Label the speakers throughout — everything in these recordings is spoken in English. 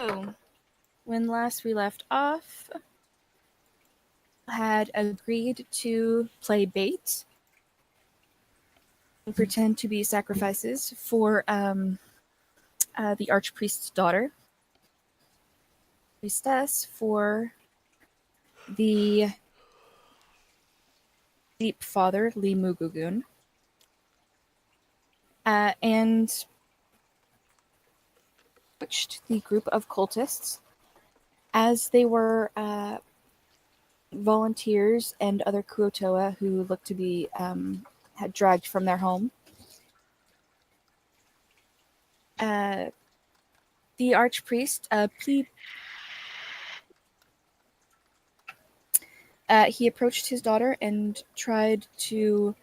Speaker 1: So, when last we left off, had agreed to play bait and pretend to be sacrifices for the archpriest's daughter, priestess for the deep father, Li Mugugun, and approached the group of cultists as they were volunteers and other Kuotoa who looked to be had dragged from their home. The archpriest, he approached his daughter and tried to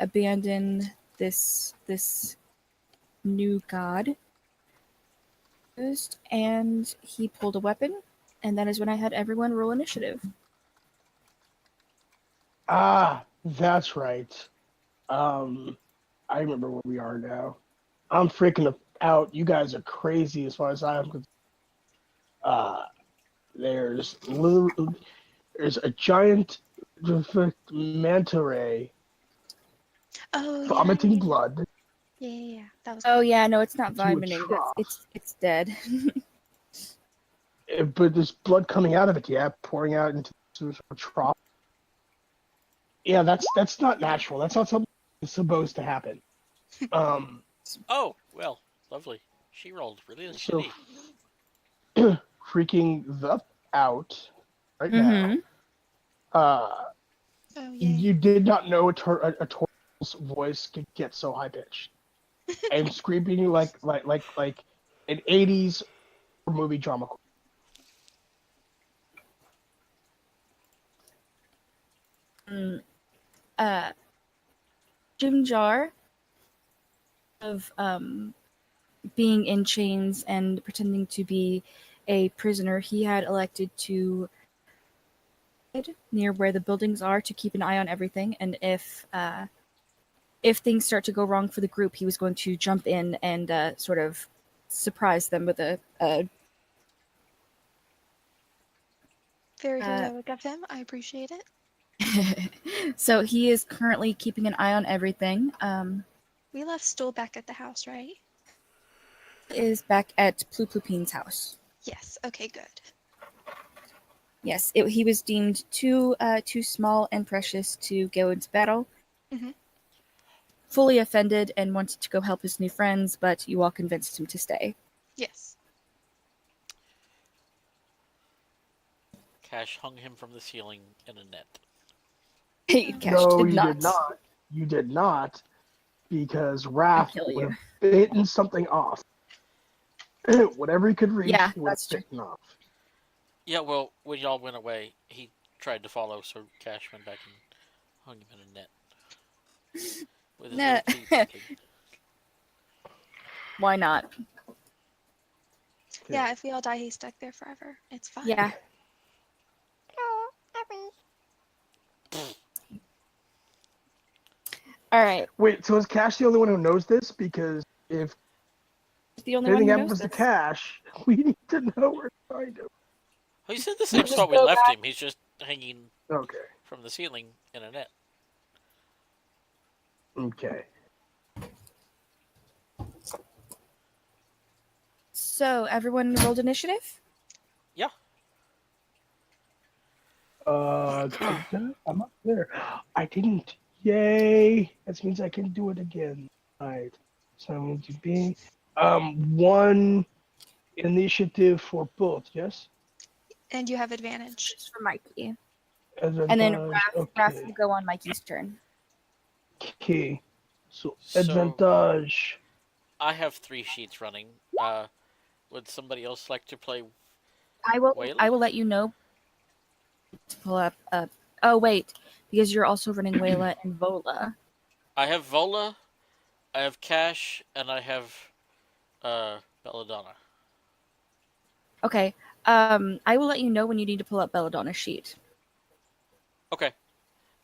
Speaker 1: abandon this new god, and he pulled a weapon, and that is when I had everyone roll initiative.
Speaker 2: Ah, that's right. I remember where we are now. I'm freaking out. You guys are crazy as far as I'm concerned. There's a giant manta ray
Speaker 3: Oh, yeah.
Speaker 2: vomiting blood.
Speaker 3: Yeah. That was
Speaker 1: Oh yeah, no, it's not
Speaker 2: To a
Speaker 1: vomiting.
Speaker 2: trough.
Speaker 1: It's dead.
Speaker 2: But there's blood coming out of it, yeah, pouring out into some sort of trough. Yeah, that's not natural. That's not something that's supposed to happen.
Speaker 4: Oh, well, lovely. She rolled really
Speaker 2: So
Speaker 4: shitty.
Speaker 2: freaking the out right
Speaker 1: Mm-hmm.
Speaker 2: now.
Speaker 3: Oh, yeah.
Speaker 2: You did not know a turtle's voice could get so high pitched and screaming like an '80s movie drama.
Speaker 1: Jim Jar of being in chains and pretending to be a prisoner, he had elected to near where the buildings are to keep an eye on everything, and if things start to go wrong for the group, he was going to jump in and sort of surprise them with a
Speaker 3: Very heroic of him. I appreciate it.
Speaker 1: So he is currently keeping an eye on everything.
Speaker 3: We left Stool back at the house, right?
Speaker 1: Is back at Pluplupin's house.
Speaker 3: Yes. Okay, good.
Speaker 1: Yes, he was deemed too small and precious to go into battle.
Speaker 3: Mhm.
Speaker 1: Fully offended and wanted to go help his new friends, but you all convinced him to stay.
Speaker 3: Yes.
Speaker 4: Cash hung him from the ceiling in a net.
Speaker 1: Cash
Speaker 2: No,
Speaker 1: did
Speaker 2: you
Speaker 1: not.
Speaker 2: did not. You did not, because Raph
Speaker 1: kill
Speaker 2: would
Speaker 1: you.
Speaker 2: have bitten something off. Whatever he could reach
Speaker 1: Yeah,
Speaker 2: would have
Speaker 1: that's true.
Speaker 2: bitten off.
Speaker 4: Yeah, well, when y'all went away, he tried to follow, so Cash went back and hung him in a net. With his
Speaker 1: Nah.
Speaker 4: little feet thinking.
Speaker 1: Why not?
Speaker 3: Yeah, if we all die, he's stuck there forever. It's fine.
Speaker 1: Yeah. All right.
Speaker 2: Wait, so is Cash the only one who knows this? Because if
Speaker 1: The only one
Speaker 2: anything
Speaker 1: who
Speaker 2: happens
Speaker 1: knows
Speaker 2: to
Speaker 1: this.
Speaker 2: Cash, we need to know we're trying to.
Speaker 4: Well, he's in the same
Speaker 1: Just
Speaker 4: spot we
Speaker 1: go
Speaker 4: left
Speaker 1: back.
Speaker 4: him. He's just hanging
Speaker 2: Okay.
Speaker 4: from the ceiling in a net.
Speaker 2: Okay.
Speaker 1: So everyone rolled initiative?
Speaker 4: Yeah.
Speaker 2: I'm up there. I didn't. Yay! That means I can do it again. Right. So I'm going to be one initiative for both. Yes.
Speaker 3: And you have advantage.
Speaker 1: Just for Mikey.
Speaker 2: And
Speaker 1: then Raph
Speaker 2: Okay.
Speaker 1: will go on Mikey's turn.
Speaker 2: Okay. So
Speaker 4: So-
Speaker 2: advantage.
Speaker 4: I have 3 sheets running. Would somebody else like to play?
Speaker 1: I will
Speaker 4: Whaley?
Speaker 1: let you know to pull up oh wait, because you're also running Wayla and Vola.
Speaker 4: I have Vola, I have Cash, and I have Belladonna.
Speaker 1: Okay. I will let you know when you need to pull up Belladonna's sheet.
Speaker 4: Okay.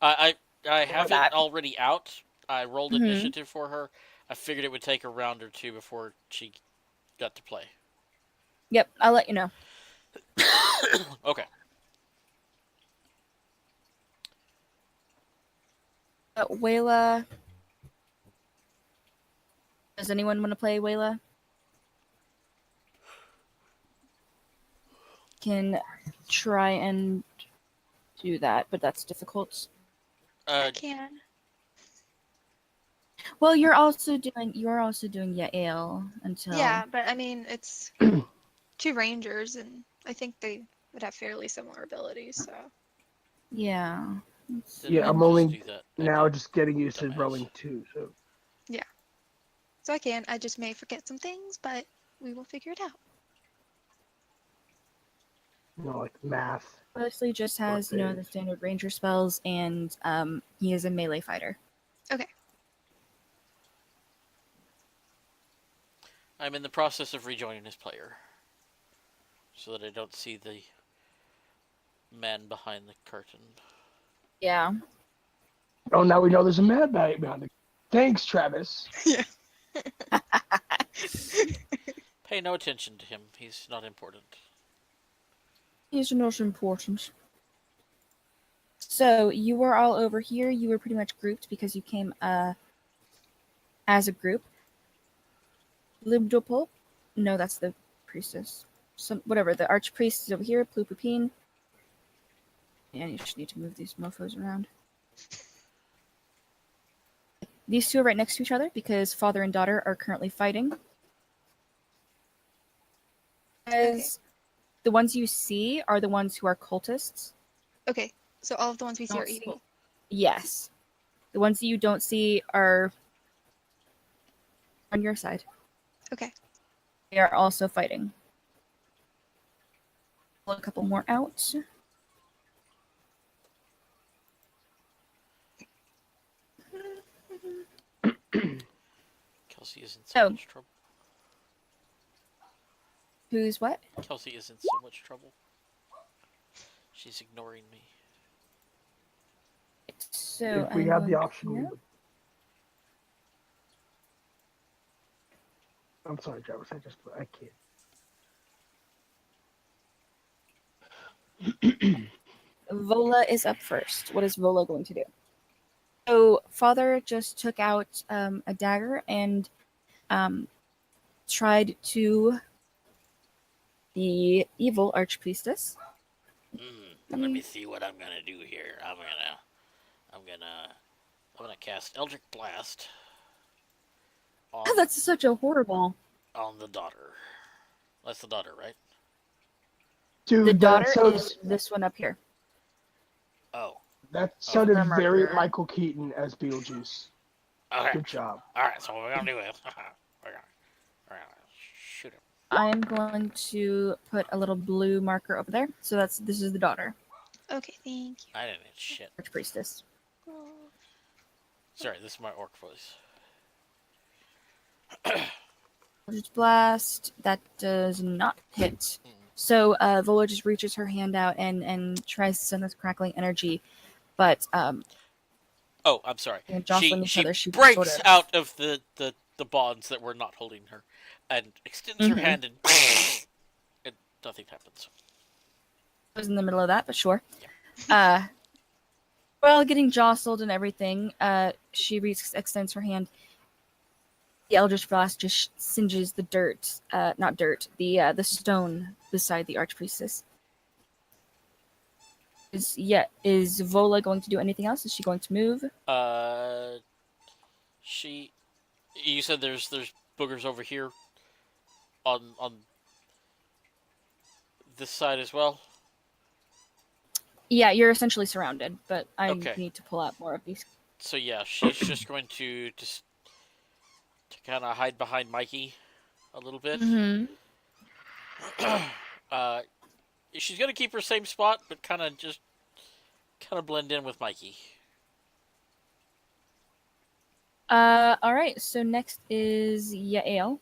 Speaker 4: I have
Speaker 1: that.
Speaker 4: it already out. I rolled
Speaker 1: Mhm.
Speaker 4: initiative for her. I figured it would take a round or two before she got to play.
Speaker 1: Yep, I'll let you know.
Speaker 4: Okay.
Speaker 1: Wayla. Does anyone want to play Wayla? Can try and do that, but that's difficult.
Speaker 3: I can.
Speaker 1: Well, you're also doing Yael until
Speaker 3: Yeah, but I mean, it's two rangers, and I think they would have fairly similar abilities. So
Speaker 1: yeah.
Speaker 4: Then
Speaker 2: Yeah,
Speaker 4: I'll
Speaker 2: I'm
Speaker 4: just
Speaker 2: only
Speaker 4: do that.
Speaker 2: now
Speaker 4: Okay.
Speaker 2: just getting used to
Speaker 4: Dumbass.
Speaker 2: rolling 2. So
Speaker 3: so I can. I just may forget some things, but we will figure it out.
Speaker 2: like math.
Speaker 1: Mostly just has the
Speaker 2: things.
Speaker 1: standard ranger spells, and he is a melee fighter.
Speaker 3: Okay.
Speaker 4: I'm in the process of rejoining his player, so that I don't see the man behind the curtain.
Speaker 1: Yeah.
Speaker 2: Oh, now we know there's a mad guy behind it. Thanks, Travis.
Speaker 3: Yeah.
Speaker 4: Pay no attention to him. He's not important.
Speaker 1: He's not important. So you were all over here. You were pretty much grouped because you came as a group. Libdopol? No, that's the priestess. Whatever. The archpriest is over here. Plupupine. Yeah, you just need to move these mofos around. These two are right next to each other because father and daughter are currently fighting. As the ones you see are the ones who are cultists.
Speaker 3: Okay. So all of the ones we see are
Speaker 1: Don't
Speaker 3: evil.
Speaker 1: Yes. The ones that you don't see are on your side.
Speaker 3: Okay.
Speaker 1: They are also fighting. Pull a couple more out.
Speaker 4: Kelsey is in so
Speaker 1: Oh.
Speaker 4: much trouble.
Speaker 1: Who's what?
Speaker 4: Kelsey is in so much trouble. She's ignoring me.
Speaker 1: So
Speaker 2: If we
Speaker 1: I'm
Speaker 2: had the
Speaker 1: going
Speaker 2: option, we
Speaker 1: here.
Speaker 2: would. I'm sorry, Travis. I can't.
Speaker 1: Vola is up first. What is Vola going to do? So father just took out a dagger and tried to the evil archpriestess.
Speaker 4: Let me see what I'm gonna do here. I'm gonna cast Eldritch Blast on,
Speaker 1: That's such a horrible.
Speaker 4: on the daughter. That's the daughter, right?
Speaker 2: Dude,
Speaker 1: The daughter
Speaker 2: that sounds,
Speaker 1: is this one up here.
Speaker 4: Oh.
Speaker 2: that
Speaker 4: Oh.
Speaker 2: sounded
Speaker 1: The
Speaker 2: very
Speaker 1: marker.
Speaker 2: Michael Keaton as Beetlejuice.
Speaker 4: Okay.
Speaker 2: Good job.
Speaker 4: Alright, so what we're gonna do is we're gonna shoot him.
Speaker 1: I'm going to put a little blue marker over there. So this is the daughter,
Speaker 3: Okay. Thank you.
Speaker 4: I didn't hit shit.
Speaker 1: archpriestess.
Speaker 3: Oh.
Speaker 4: Sorry, this is my orc voice.
Speaker 1: Eldritch Blast. That does not hit. So Vola just reaches her hand out and tries to send this crackling energy, but
Speaker 4: Oh, I'm sorry.
Speaker 1: jostling each
Speaker 4: She
Speaker 1: other, she
Speaker 4: breaks
Speaker 1: sort of
Speaker 4: out of the bonds that were not holding her and extends her
Speaker 1: Mhm.
Speaker 4: hand and nothing happens.
Speaker 1: was in the middle of that, but sure. While getting jostled and everything, she extends her hand. The Eldritch Blast just singes the dirt, not dirt, the stone beside the archpriestess. Is Vola going to do anything else? Is she going to move?
Speaker 4: You said there's boogers over here on this side as well.
Speaker 1: Yeah, you're essentially surrounded, but I
Speaker 4: Okay.
Speaker 1: need to pull out more of these.
Speaker 4: So yeah, she's just going to kind of hide behind Mikey a little bit.
Speaker 1: Mm-hmm.
Speaker 4: She's gonna keep her same spot, but kind of blend in with Mikey.
Speaker 1: All right. So next is Yael.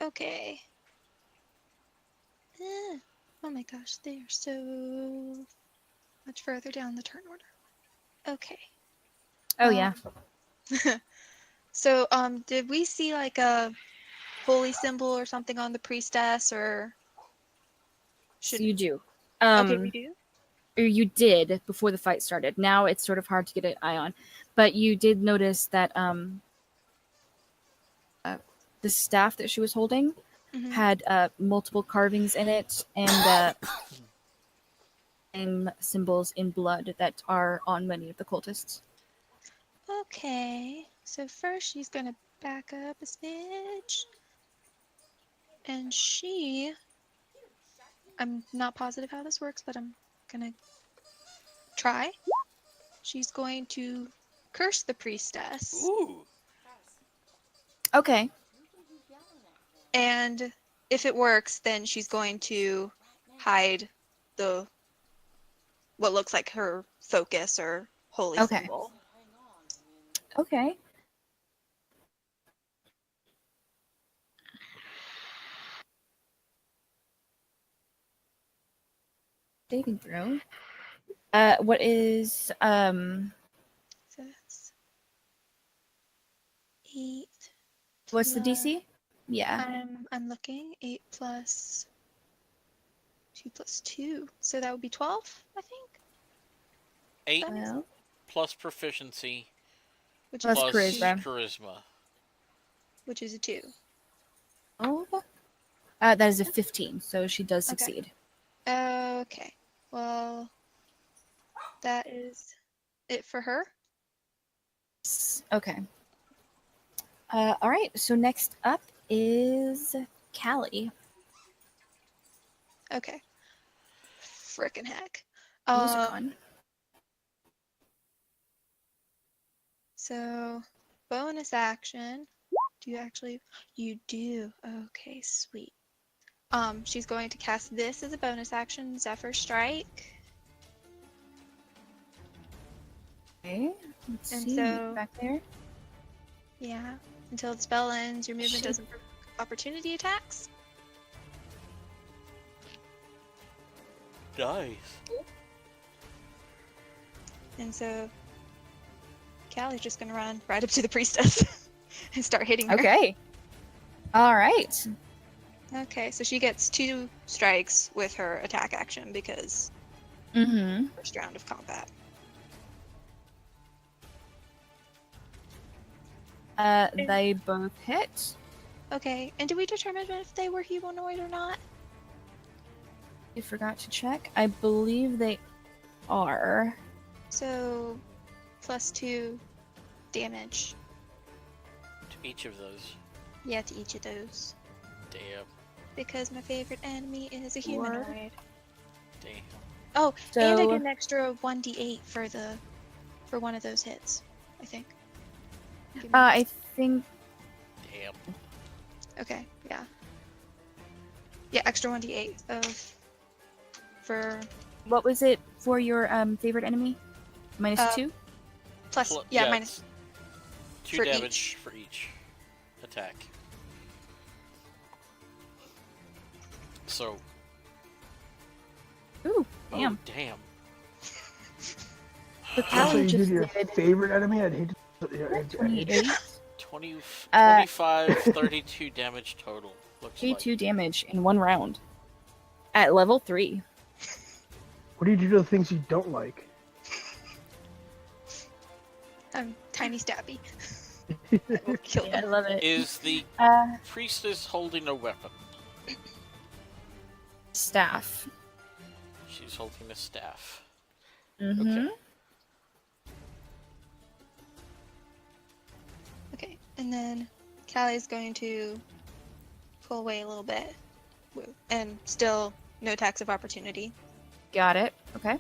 Speaker 3: Okay. Oh my gosh, they are so much further down the turn order. Okay.
Speaker 1: Oh yeah.
Speaker 3: So, did we see like a holy symbol or something on the priestess, or
Speaker 1: So
Speaker 3: should?
Speaker 1: you do.
Speaker 3: Okay, we do.
Speaker 1: Or you did before the fight started. Now it's sort of hard to get an eye on, but you did notice that the staff that she was holding
Speaker 3: Mhm.
Speaker 1: had multiple carvings in it and symbols in blood that are on many of the cultists.
Speaker 3: Okay, so first she's gonna back up a smidge, and I'm not positive how this works, but I'm gonna try. She's going to curse the priestess,
Speaker 4: Ooh.
Speaker 1: Okay.
Speaker 3: and if it works, then she's going to hide the what looks like her focus or holy
Speaker 1: Okay.
Speaker 3: symbol.
Speaker 1: Okay. Saving throw. What is
Speaker 3: So that's 8.
Speaker 1: what's the
Speaker 3: plus-
Speaker 1: DC? Yeah.
Speaker 3: I'm looking. 8 plus 2 plus 2. So that would be 12, I think.
Speaker 4: 8
Speaker 3: That makes-
Speaker 1: Well,
Speaker 4: plus proficiency
Speaker 3: Which
Speaker 1: Plus
Speaker 3: is
Speaker 1: charisma.
Speaker 4: charisma.
Speaker 3: which is a 2.
Speaker 1: oh. That is a 15, so she does
Speaker 3: Okay.
Speaker 1: succeed.
Speaker 3: Okay. Well, that is it for her.
Speaker 1: Okay. All right. So next up is Callie.
Speaker 3: Okay. Frickin' heck.
Speaker 1: Musicon.
Speaker 3: So bonus action. Do you actually? You do. Okay, sweet. She's going to cast this as a bonus action, Zephyr Strike.
Speaker 1: Okay. Let's
Speaker 3: And
Speaker 1: see.
Speaker 3: so-
Speaker 1: Back there.
Speaker 3: Yeah. Until the spell ends, your movement
Speaker 1: Shit.
Speaker 3: doesn't provoke opportunity attacks.
Speaker 4: Nice.
Speaker 3: And so Callie's just gonna run right up to the priestess and start hitting her.
Speaker 1: Okay. All right.
Speaker 3: Okay, so she gets 2 strikes with her attack action because
Speaker 1: Mm-hmm.
Speaker 3: first round of combat.
Speaker 1: They both hit.
Speaker 3: Okay, and did we determine if they were humanoid or not?
Speaker 1: I forgot to check. I believe they are.
Speaker 3: So plus 2 damage.
Speaker 4: To each of those.
Speaker 3: Yeah, to each of those.
Speaker 4: Damn.
Speaker 3: Because my favorite enemy is a
Speaker 1: Word.
Speaker 3: humanoid.
Speaker 4: Damn.
Speaker 3: Oh, and I
Speaker 1: So-
Speaker 3: get an extra 1d8 for one of those hits, I think. Give me-
Speaker 1: I think.
Speaker 4: Damn.
Speaker 3: Okay, yeah. Yeah, extra 1d8 for
Speaker 1: What was it for your favorite enemy? Minus
Speaker 3: Uh,
Speaker 1: 2.
Speaker 3: plus
Speaker 4: Pl-
Speaker 3: yeah,
Speaker 4: yeah,
Speaker 3: minus
Speaker 4: it's 2
Speaker 3: for
Speaker 4: damage
Speaker 3: each.
Speaker 4: for each attack. So.
Speaker 1: Ooh, damn.
Speaker 4: Oh, damn.
Speaker 1: So
Speaker 2: So
Speaker 1: Callie
Speaker 2: you did
Speaker 1: just
Speaker 2: your
Speaker 1: did
Speaker 2: favorite enemy? I'd hate to.
Speaker 1: 28.
Speaker 4: 20,
Speaker 1: Uh,
Speaker 4: 25, 32 damage total. Looks like.
Speaker 1: 32 damage in one round. At level 3.
Speaker 2: What do you do to the things you don't like?
Speaker 3: Tiny stabby. Will kill
Speaker 1: I
Speaker 3: them.
Speaker 1: love it.
Speaker 4: Is the
Speaker 1: Uh,
Speaker 4: priestess holding a weapon?
Speaker 1: staff.
Speaker 4: She's holding a staff.
Speaker 1: Mm-hmm.
Speaker 4: Okay.
Speaker 3: Okay, and then Callie's going to pull away a little bit, and still no attacks of opportunity.
Speaker 1: Got it. Okay.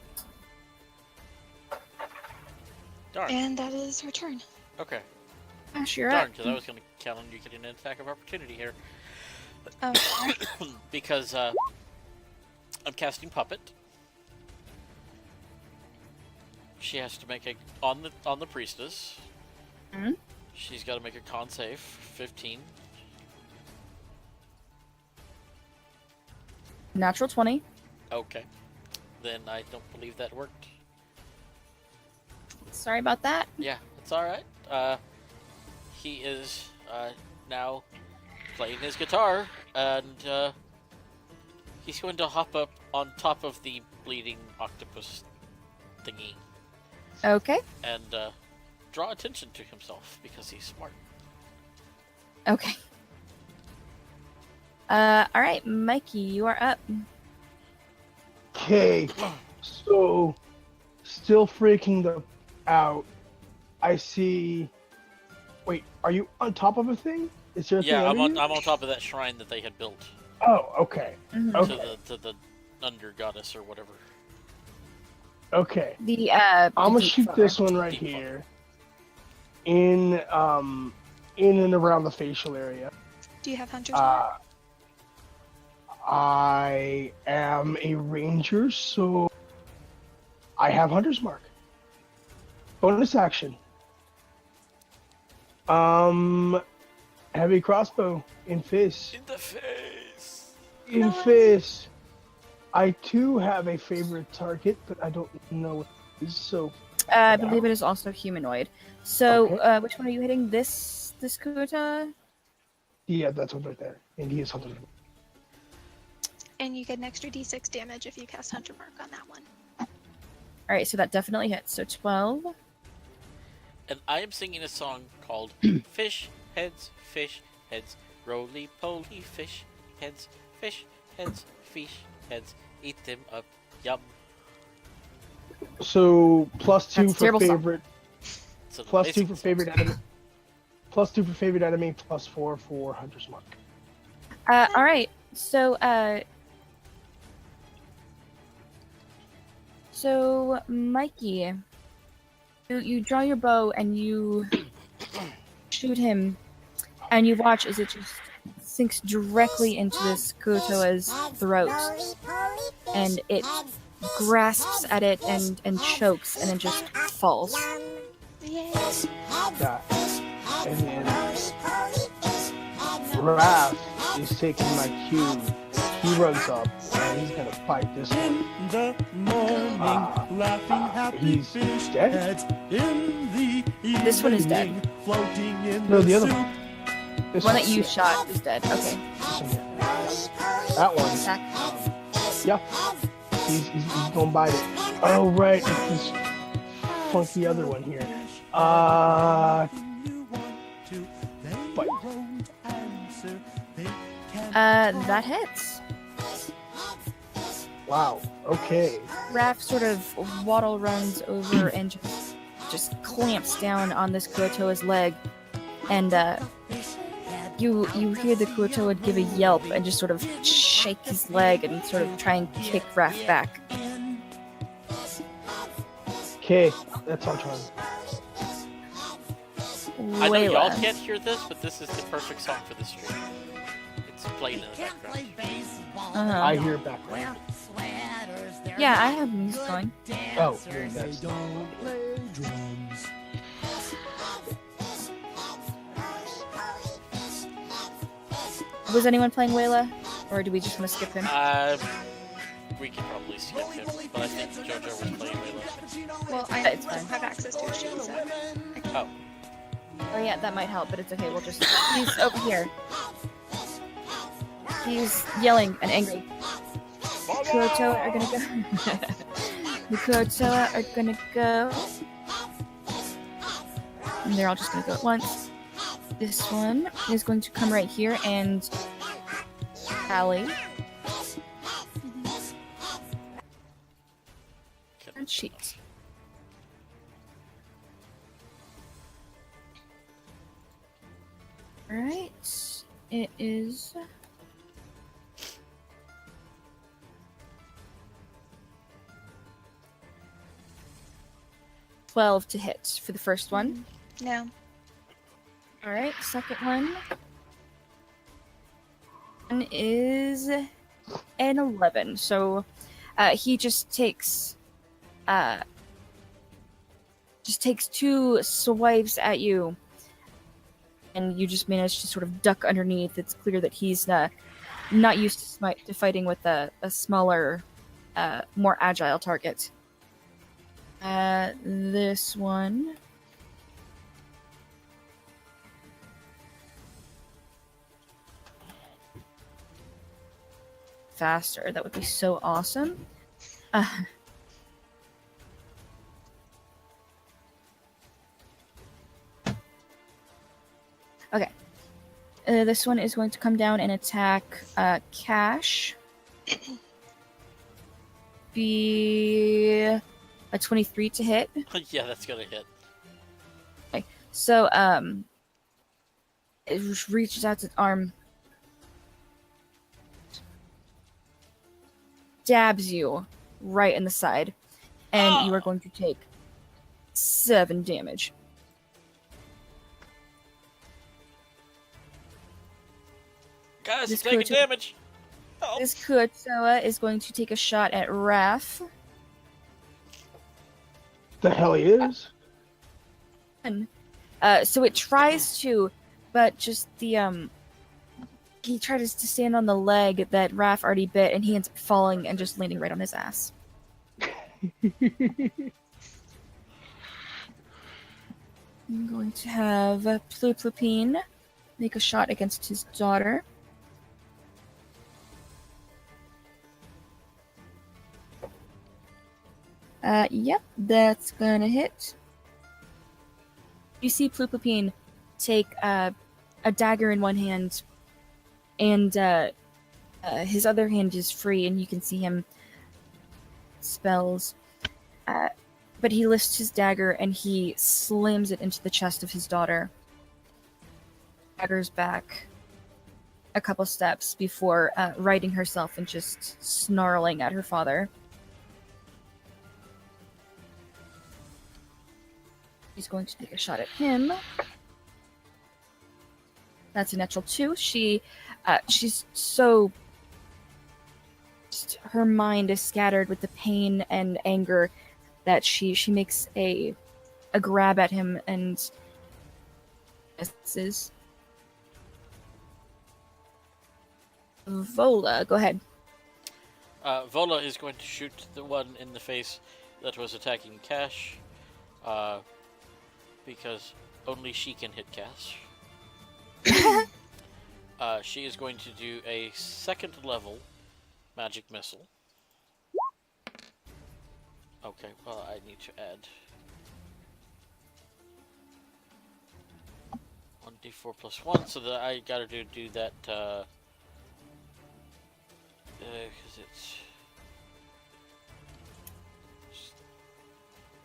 Speaker 4: Darn.
Speaker 3: And that is her turn.
Speaker 4: Okay.
Speaker 1: Ash, you're
Speaker 4: Darn,
Speaker 1: up.
Speaker 4: because I was going to count on you getting an attack of opportunity here.
Speaker 3: Oh,
Speaker 4: Because I'm casting Puppet. She has to make a on the priestess.
Speaker 1: Mhm.
Speaker 4: She's got to make a con save, 15.
Speaker 1: Natural 20.
Speaker 4: Okay. Then I don't believe that worked.
Speaker 1: Sorry about that.
Speaker 4: Yeah, it's That's all right. He is now playing his guitar, and he's going to hop up on top of the bleeding octopus thingy
Speaker 1: Okay.
Speaker 4: and draw attention to himself because he's smart.
Speaker 1: Okay. All right, Mikey, you are up.
Speaker 2: Okay, so still freaking the out. I see. Wait, are you on top of a thing? Is there a
Speaker 4: Yeah,
Speaker 2: thing
Speaker 4: I'm
Speaker 2: under you?
Speaker 4: on top of that shrine that they had built
Speaker 2: Oh, okay.
Speaker 1: Mhm.
Speaker 2: Okay.
Speaker 4: to the under goddess or whatever.
Speaker 2: Okay.
Speaker 1: The
Speaker 2: I'm gonna
Speaker 1: deep
Speaker 2: shoot
Speaker 1: father.
Speaker 2: this one right
Speaker 4: Deep
Speaker 2: here. In and around the facial area.
Speaker 3: Do you have Hunter's Mark?
Speaker 2: I am a ranger, so I have Hunter's Mark. Bonus action. Heavy crossbow in fist.
Speaker 4: In the face.
Speaker 2: In fist. I too have a favorite target, but I don't know what it is, so
Speaker 1: I believe it is also humanoid. So,
Speaker 2: Okay.
Speaker 1: which one are you hitting? This Kuta?
Speaker 2: yeah, that's one right there. And he is Hunter's Mark.
Speaker 3: And you get an extra d6 damage if you cast Hunter Mark on that one.
Speaker 1: All right, so that definitely hits. So 12.
Speaker 4: And I am singing a song called Fish Heads, Roly Poly Fish Heads, Fish Heads, Eat them up, yum.
Speaker 2: So plus 2
Speaker 1: That's a
Speaker 2: for
Speaker 1: terrible song.
Speaker 2: favorite.
Speaker 4: It's an
Speaker 2: Plus 2
Speaker 4: amazing
Speaker 2: for
Speaker 4: song.
Speaker 2: favorite enemy. Plus 2 for favorite enemy. Plus 4 for Hunter's Mark.
Speaker 1: All right. So Mikey, you draw your bow and you shoot him, and you watch as it just sinks directly into this Kutoa's throat, and it grasps at it and chokes, and then just falls.
Speaker 3: Yay!
Speaker 2: Yeah. And then Raph is taking my cue. He runs up and he's gonna fight this one.
Speaker 5: In the morning, laughing happy
Speaker 2: He's
Speaker 5: fish
Speaker 2: dead?
Speaker 5: heads. In the evening,
Speaker 1: This one is dead.
Speaker 5: floating in
Speaker 2: No, the other
Speaker 5: soup.
Speaker 2: one. This
Speaker 1: One
Speaker 2: one.
Speaker 1: that you shot is dead. Okay.
Speaker 2: This one here. That one.
Speaker 1: Attack.
Speaker 2: Yeah. He's gonna bite it. Oh right, it's this funky other one here.
Speaker 5: You want to, they
Speaker 2: Bite.
Speaker 5: won't answer. They can't
Speaker 1: That hits.
Speaker 2: Wow. Okay.
Speaker 1: Raph sort of waddle runs over and just clamps down on this Kuotoa's leg, and you hear the Kuotoa give a yelp and just sort of shake his leg and sort of try and kick Raph back.
Speaker 2: Okay. That's on turn.
Speaker 4: I know y'all
Speaker 1: Layla.
Speaker 4: can't hear this, but this is the perfect song for this stream. It's playing in the background.
Speaker 1: Uh-huh.
Speaker 2: I hear background.
Speaker 1: Yeah, I have music going.
Speaker 2: Oh, yeah, that's
Speaker 5: don't play drums.
Speaker 1: Was anyone playing Layla, or do we just want to skip him?
Speaker 4: We can probably skip him, but I think JoJo was playing Layla.
Speaker 3: Well, I
Speaker 1: It's fine.
Speaker 3: have access to a sheet, so.
Speaker 4: Oh,
Speaker 1: Oh yeah, that might help, but it's okay. We'll just. He's over here. He's yelling and angry. The Kuotoa are gonna go. The Kuotoa are gonna go. And they're all just gonna go at once. This one is going to come right here and Allie. And cheat. Alright. It is. $12 to hit for the first one.
Speaker 3: No.
Speaker 1: Alright, second one. One is an 11. So he just takes two swipes at you, and you just manage to sort of duck underneath. It's clear that he's not used to fighting with a smaller, more agile target. This one faster. That would be so awesome. Uh, okay. This one is going to come down and attack Cash. Be a 23 to hit.
Speaker 4: Yeah, that's gonna hit.
Speaker 1: So, it reaches out its arm, stabs you right in the side, and you are going to take 7 damage.
Speaker 4: Guys,
Speaker 1: This
Speaker 4: I'm taking
Speaker 1: creature-
Speaker 4: damage. Help.
Speaker 1: This Kuotoa is going to take a shot at Raph.
Speaker 2: The hell he is?
Speaker 1: So it tries to, but just the he tries to stand on the leg that Raph already bit, and he ends up falling and just landing right on his ass. I'm going to have Pluplupine make a shot against his daughter. Yep, that's gonna hit. You see Pluplupine take a dagger in one hand, and his other hand is free, and you can see him spells. But he lifts his dagger and he slams it into the chest of his daughter. Daggers back a couple steps before righting herself and just snarling at her father. He's going to take a shot at him. That's a natural 2. She's so... her mind is scattered with the pain and anger that she makes a grab at him and misses. Vola, go ahead.
Speaker 4: Vola is going to shoot the one in the face that was attacking Cash, because only she can hit Cash. She is going to do a 2nd level magic missile. Okay, well, I need to add 1d4 plus 1, so that I gotta do that, because it's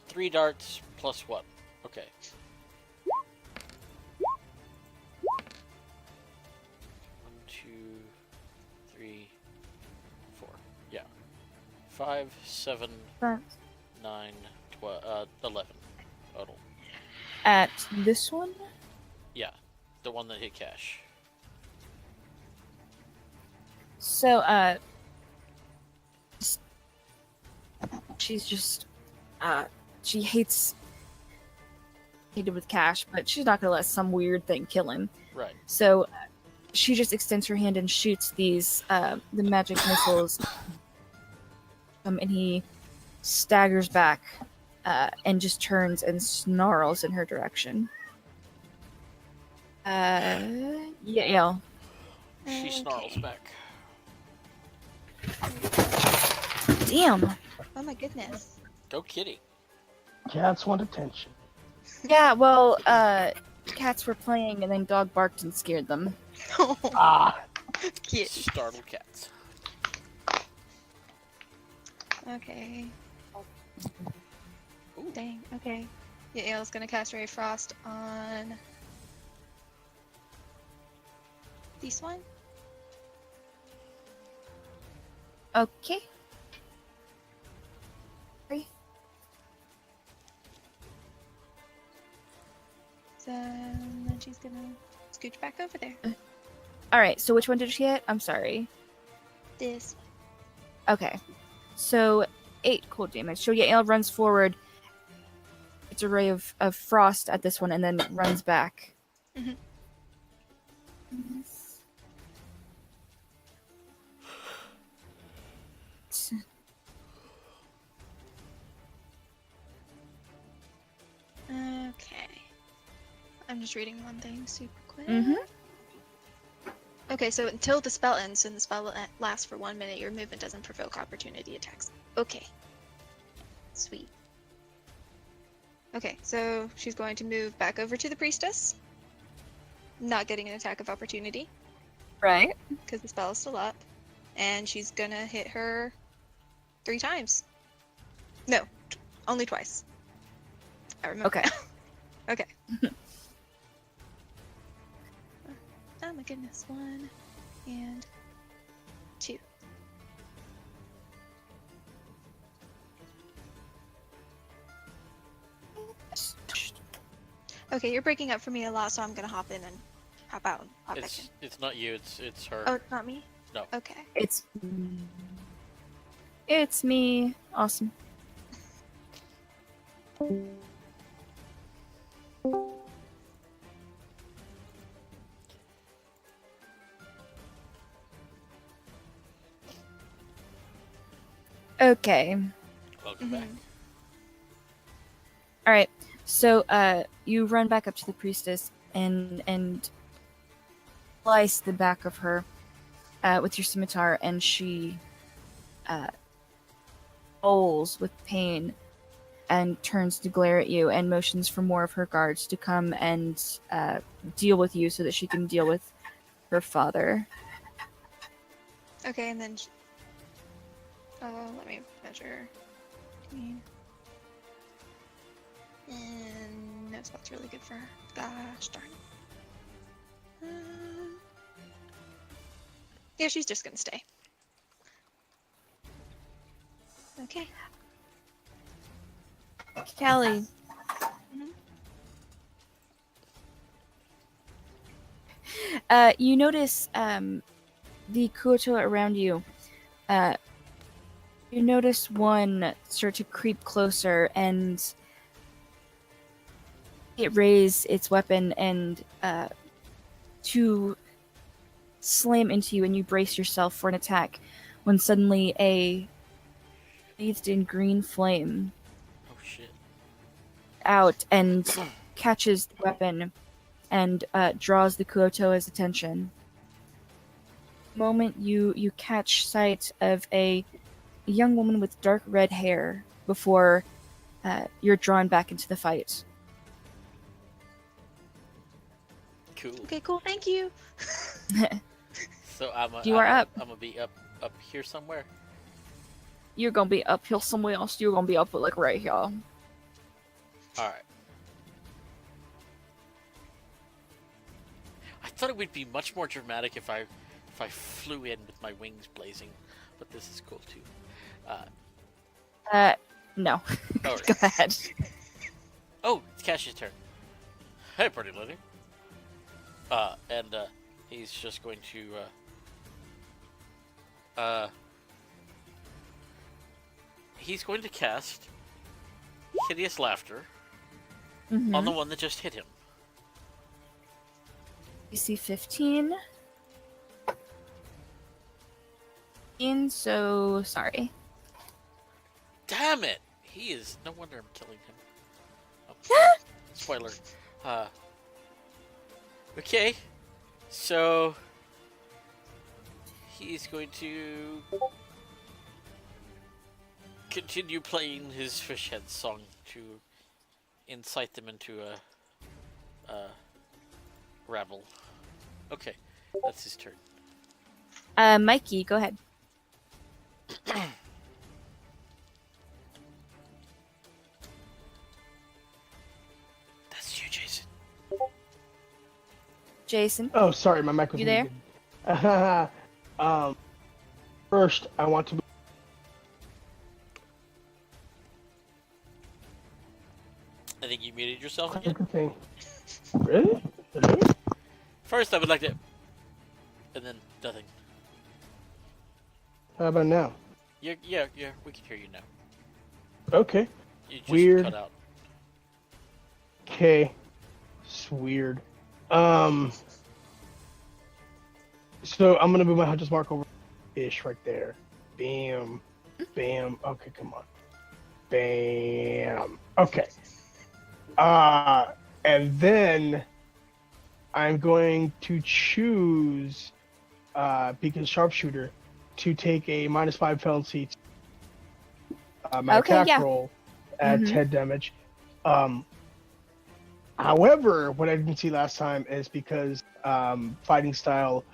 Speaker 4: 3 darts plus 1. Okay. 1, 2, 3, 4. Yeah. 5, 7, 9, 12, 11 total.
Speaker 1: At this one?
Speaker 4: Yeah, the one that hit Cash.
Speaker 1: So, she's just, she hated with Cash, but she's not gonna let some weird thing kill him.
Speaker 4: Right.
Speaker 1: So, she just extends her hand and shoots these, the magic missiles. And he staggers back, and just turns and snarls in her direction. Yeah.
Speaker 4: She snarls back.
Speaker 1: Damn.
Speaker 3: Oh my goodness.
Speaker 4: Go kitty.
Speaker 2: Cats want attention.
Speaker 1: Yeah, well, cats were playing and then dog barked and scared them.
Speaker 2: Ah,
Speaker 3: Cute.
Speaker 4: Startled cats.
Speaker 3: Okay.
Speaker 4: Ooh.
Speaker 3: Dang. Okay. Yael's gonna cast Ray of Frost on this one.
Speaker 1: Okay.
Speaker 3: So then she's gonna scooch back over there.
Speaker 1: Alright, so which one did she hit? I'm sorry.
Speaker 3: This.
Speaker 1: Okay. So 8 cold damage. So Yael runs forward. It's a ray of frost at this one and then runs back.
Speaker 3: Mhm. Okay. I'm just reading one thing super quick.
Speaker 1: Mhm.
Speaker 3: Okay, so until the spell ends, and the spell will last for 1 minute, your movement doesn't provoke opportunity attacks. Okay. Sweet. Okay, so she's going to move back over to the priestess. Not getting an attack of opportunity,
Speaker 1: Right.
Speaker 3: because the spell is still up. And she's gonna hit her 3 times. No, only twice. I remember.
Speaker 1: Okay.
Speaker 3: now. Okay. Oh my goodness. 1 and 2. Okay, you're breaking up for me a lot, so I'm gonna hop in and hop out and hop back in.
Speaker 4: It's not you. It's her.
Speaker 3: Oh, it's not me?
Speaker 4: No.
Speaker 3: Okay.
Speaker 1: It's me. Awesome. Okay.
Speaker 4: Welcome back.
Speaker 3: Mhm.
Speaker 1: All right. So, you run back up to the priestess and slice the back of her with your scimitar, and she howls with pain and turns to glare at you and motions for more of her guards to come and deal with you so that she can deal with her father.
Speaker 3: Okay, and then. Let me measure. And no spell's really good for her. Gosh darn it. Yeah, she's just gonna stay. Okay.
Speaker 1: Callie. You notice the Kuoto around you. You notice one start to creep closer, and it raise its weapon and to slam into you, and you brace yourself for an attack when suddenly a bathed in green flame
Speaker 4: Oh shit.
Speaker 1: out and catches the weapon and draws the Kuoto's attention. The moment you catch sight of a young woman with dark red hair before you're drawn back into the fight.
Speaker 4: Cool.
Speaker 3: Okay, cool. Thank you.
Speaker 4: So I'm
Speaker 1: You are up.
Speaker 4: I'm gonna be up here somewhere.
Speaker 1: You're gonna be uphill somewhere else. You're gonna be up like right here.
Speaker 4: All right. I thought it would be much more dramatic if I flew in with my wings blazing, but this is cool too.
Speaker 1: No.
Speaker 4: Oh,
Speaker 1: Go ahead.
Speaker 4: oh, it's Cash's turn. Hey, pretty lady. And he's just going to he's going to cast Hideous Laughter on the one that just hit him.
Speaker 1: DC 15. So sorry.
Speaker 4: Damn it! He is. No wonder I'm killing him. Oh, spoiler. Okay. So he's going to continue playing his fish head song to incite them into a rabble. Okay, that's his turn.
Speaker 1: Mikey, go ahead.
Speaker 4: That's you, Jason.
Speaker 1: Jason.
Speaker 2: Oh, sorry, my mic was
Speaker 1: You there?
Speaker 2: muted. First, I want to.
Speaker 4: I think you muted yourself
Speaker 2: That's
Speaker 4: again.
Speaker 2: the thing. Really? Really?
Speaker 4: First, I would like to, and then nothing.
Speaker 2: How about now?
Speaker 4: Yeah, we can hear you now.
Speaker 2: Okay.
Speaker 4: You just
Speaker 2: Weird.
Speaker 4: cut out.
Speaker 2: Okay. It's weird. So I'm gonna move my hunter's mark over fish right there. Bam. Bam. Okay, come on. Bam. Okay. And then I'm going to choose because sharpshooter, to take a -5 penalty to my
Speaker 1: Okay,
Speaker 2: attack
Speaker 1: yeah.
Speaker 2: roll at
Speaker 1: Mhm.
Speaker 2: 10 damage. However, what I didn't see last time is because fighting style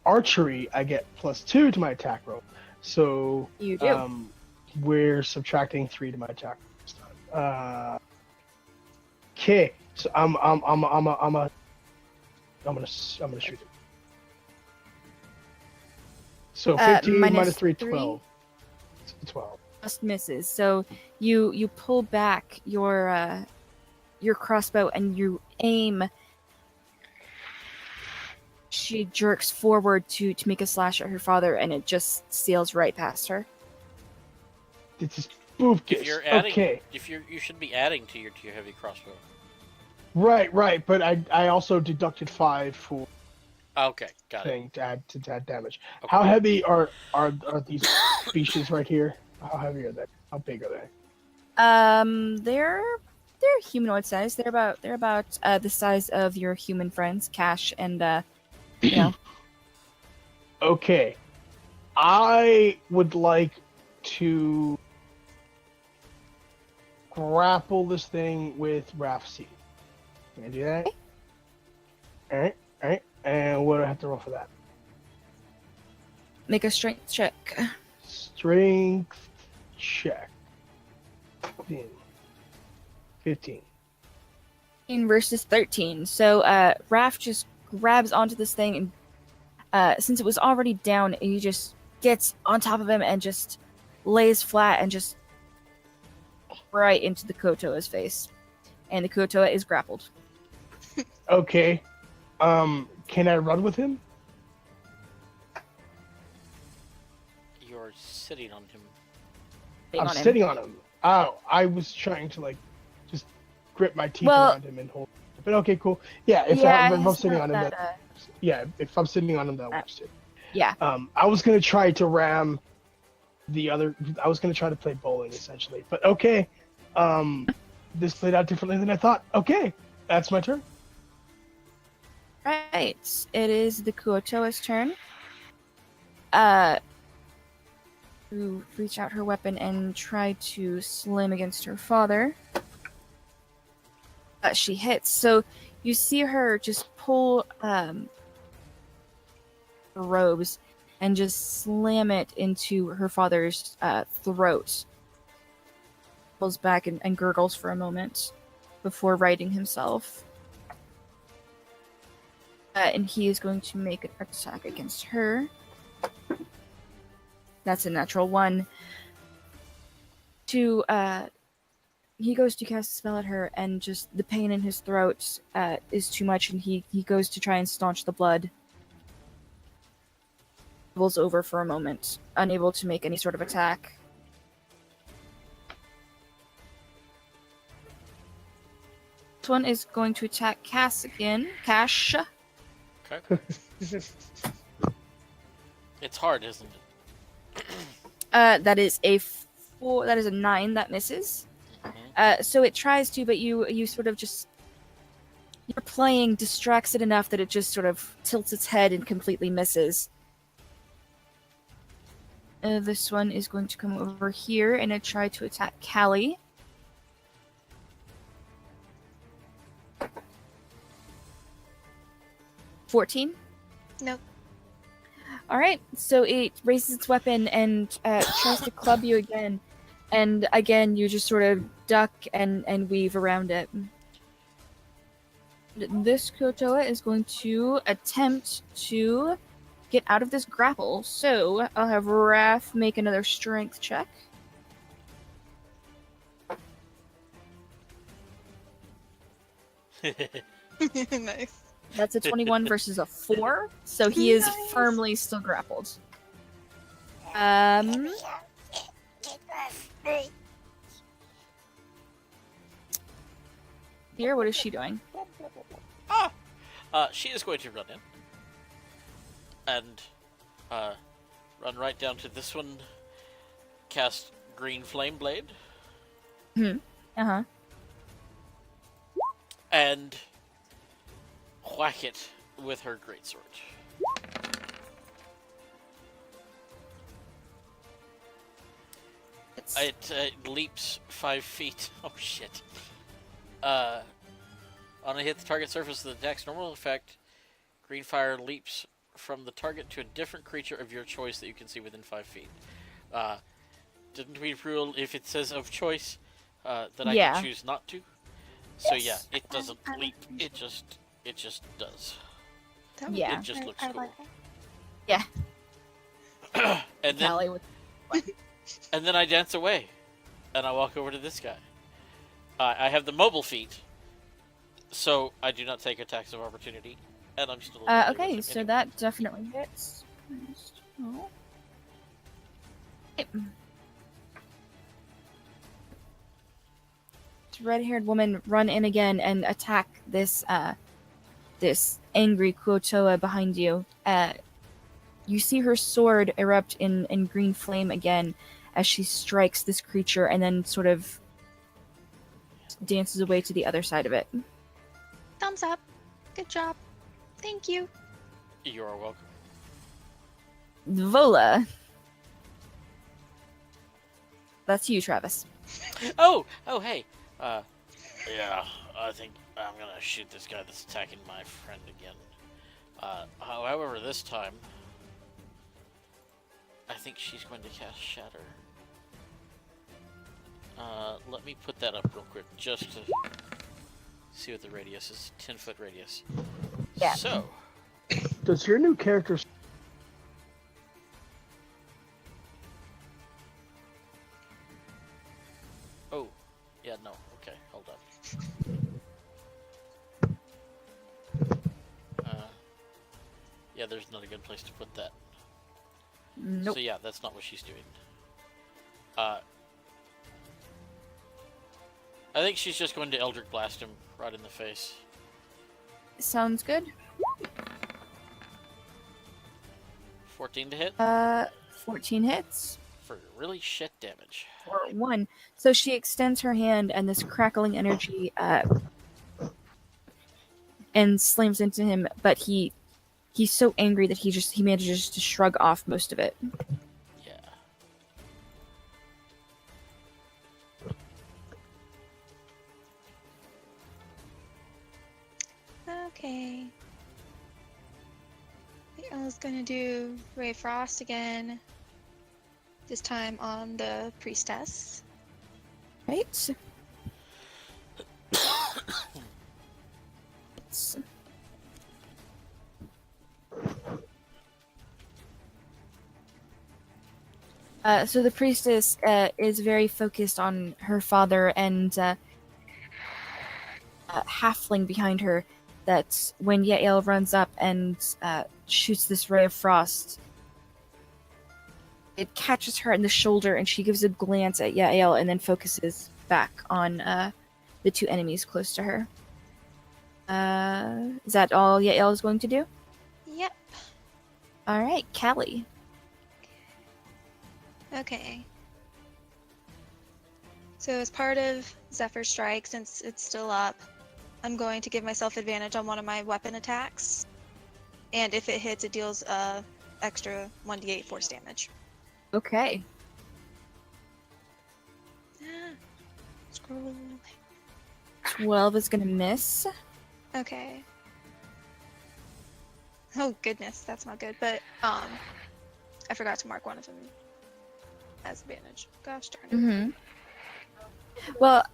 Speaker 2: archery, I get +2 to my attack roll. So
Speaker 1: You do.
Speaker 2: we're subtracting 3 to my attack roll this time. Okay, so I'm gonna shoot it. So 15 minus 3, 12. So 12.
Speaker 1: Just misses. So you pull back your crossbow and you aim. She jerks forward to make a slash at her father, and it just sails right past her.
Speaker 2: This is boofkiss.
Speaker 4: If you're adding,
Speaker 2: Okay.
Speaker 4: you should be adding to your heavy crossbow.
Speaker 2: Right. But I also deducted 5 for
Speaker 4: Okay, got it.
Speaker 2: thing to add damage.
Speaker 4: Okay.
Speaker 2: How heavy are these species right here? How heavy are they? How big are they?
Speaker 1: They're humanoid size. They're about the size of your human friends, Cash and you know.
Speaker 2: Okay. I would like to grapple this thing with Rafsy. Can I do that? Alright. And what do I have to roll for that?
Speaker 1: Make a strength check.
Speaker 2: Strength check. 15.
Speaker 1: 15 versus 13. So Raph just grabs onto this thing, and since it was already down, he just gets on top of him and just lays flat and just right into the Kotoa's face. And the Kotoa is grappled.
Speaker 2: Okay. Can I run with him?
Speaker 4: You're sitting on him.
Speaker 1: Sitting
Speaker 2: I'm
Speaker 1: on him.
Speaker 2: sitting on him. Oh, I was trying to just grip my teeth
Speaker 1: Well-
Speaker 2: around him and hold. But okay, cool. Yeah, if I'm
Speaker 1: he's
Speaker 2: sitting
Speaker 1: not
Speaker 2: on him,
Speaker 1: that,
Speaker 2: if I'm sitting on him, that works too.
Speaker 1: yeah.
Speaker 2: I was gonna try to ram the other. I was gonna try to play bowling essentially, but okay. This played out differently than I thought. Okay, that's my turn.
Speaker 1: Right. It is the Kuotoa's turn. To reach out her weapon and try to slam against her father. She hits. So you see her just pull her robes and just slam it into her father's throat. Pulls back and gurgles for a moment before righting himself. And he is going to make an attack against her. That's a natural 1. He goes to cast a spell at her, and just the pain in his throat is too much, and he goes to try and staunch the blood. Rolls over for a moment, unable to make any sort of attack. This one is going to attack Cash again. Cash.
Speaker 4: Okay. It's hard, isn't it?
Speaker 1: That is a 4. That is a 9. That misses. So it tries to, but you sort of just, your playing distracts it enough that it just sort of tilts its head and completely misses. This one is going to come over here and it try to attack Callie. $14.
Speaker 3: Nope.
Speaker 1: All right, so it raises its weapon and tries to club you again, and again you just sort of duck and weave around it. This Kotoa is going to attempt to get out of this grapple, so I'll have Raph make another strength check.
Speaker 3: Nice.
Speaker 1: That's a 21 versus a 4, so he is
Speaker 3: Nice.
Speaker 1: firmly still grappled. Here, what is she doing?
Speaker 4: She is going to run in and run right down to this one. Cast Green Flame Blade
Speaker 1: Uh-huh.
Speaker 4: and whack it with her greatsword. It leaps 5 feet. Oh shit. On a hit, the target surface of the deck's normal effect, green fire leaps from the target to a different creature of your choice that you can see within 5 feet. Didn't we rule if it says of choice that I
Speaker 1: Yeah.
Speaker 4: can choose not to? So yeah,
Speaker 1: Yes.
Speaker 4: it doesn't
Speaker 3: I like
Speaker 4: leap.
Speaker 3: that.
Speaker 4: It just does.
Speaker 3: That would
Speaker 1: Yeah.
Speaker 4: It just looks
Speaker 3: I
Speaker 4: cool.
Speaker 3: like that.
Speaker 4: And then
Speaker 1: Callie with
Speaker 4: and then I dance away, and I walk over to this guy. I have the mobile feat, so I do not take attacks of opportunity, and I'm still. in melee with
Speaker 1: okay,
Speaker 4: him
Speaker 1: so
Speaker 4: anyway.
Speaker 1: that definitely hits. Oh. Red-haired woman run in again and attack this this angry Kuotoa behind you. You see her sword erupt in green flame again as she strikes this creature and then sort of dances away to the other side of it.
Speaker 3: Thumbs up. Good job. Thank you.
Speaker 4: You are welcome.
Speaker 1: Vola. That's you, Travis.
Speaker 4: Oh, hey. Yeah, I think I'm gonna shoot this guy that's attacking my friend again. However, this time, I think she's going to cast Shatter. Let me put that up real quick, just to see what the radius is. 10-foot radius.
Speaker 1: Yeah.
Speaker 4: So,
Speaker 2: Does your new character
Speaker 4: oh, yeah, no, okay, hold up. Yeah, there's not a good place to put that.
Speaker 1: Nope.
Speaker 4: So yeah, that's not what she's doing. I think she's just going to Eldritch Blast him right in the face.
Speaker 1: Sounds good.
Speaker 4: 14 to hit
Speaker 1: 14 hits.
Speaker 4: for really shit damage.
Speaker 1: Or 1. So she extends her hand, and this crackling energy and slams into him. But he's so angry that he manages to shrug off most of it.
Speaker 4: Yeah.
Speaker 3: Okay. I was gonna do Ray Frost again. This time on the priestess.
Speaker 1: Right. So the priestess is very focused on her father and a halfling behind her. That when Yael runs up and shoots this ray of frost, it catches her in the shoulder, and she gives a glance at Yael and then focuses back on the two enemies close to her. Is that all Yael is going to do?
Speaker 3: Yep.
Speaker 1: All right, Callie.
Speaker 3: Okay. So as part of Zephyr Strike, since it's still up, I'm going to give myself advantage on one of my weapon attacks. And if it hits, it deals extra 1d8 force damage.
Speaker 1: Okay.
Speaker 3: Scroll.
Speaker 1: 12 is going to miss.
Speaker 3: Okay. Oh goodness, that's not good. But I forgot to mark one of them as advantage. Gosh darn it.
Speaker 1: Mm-hmm. Well,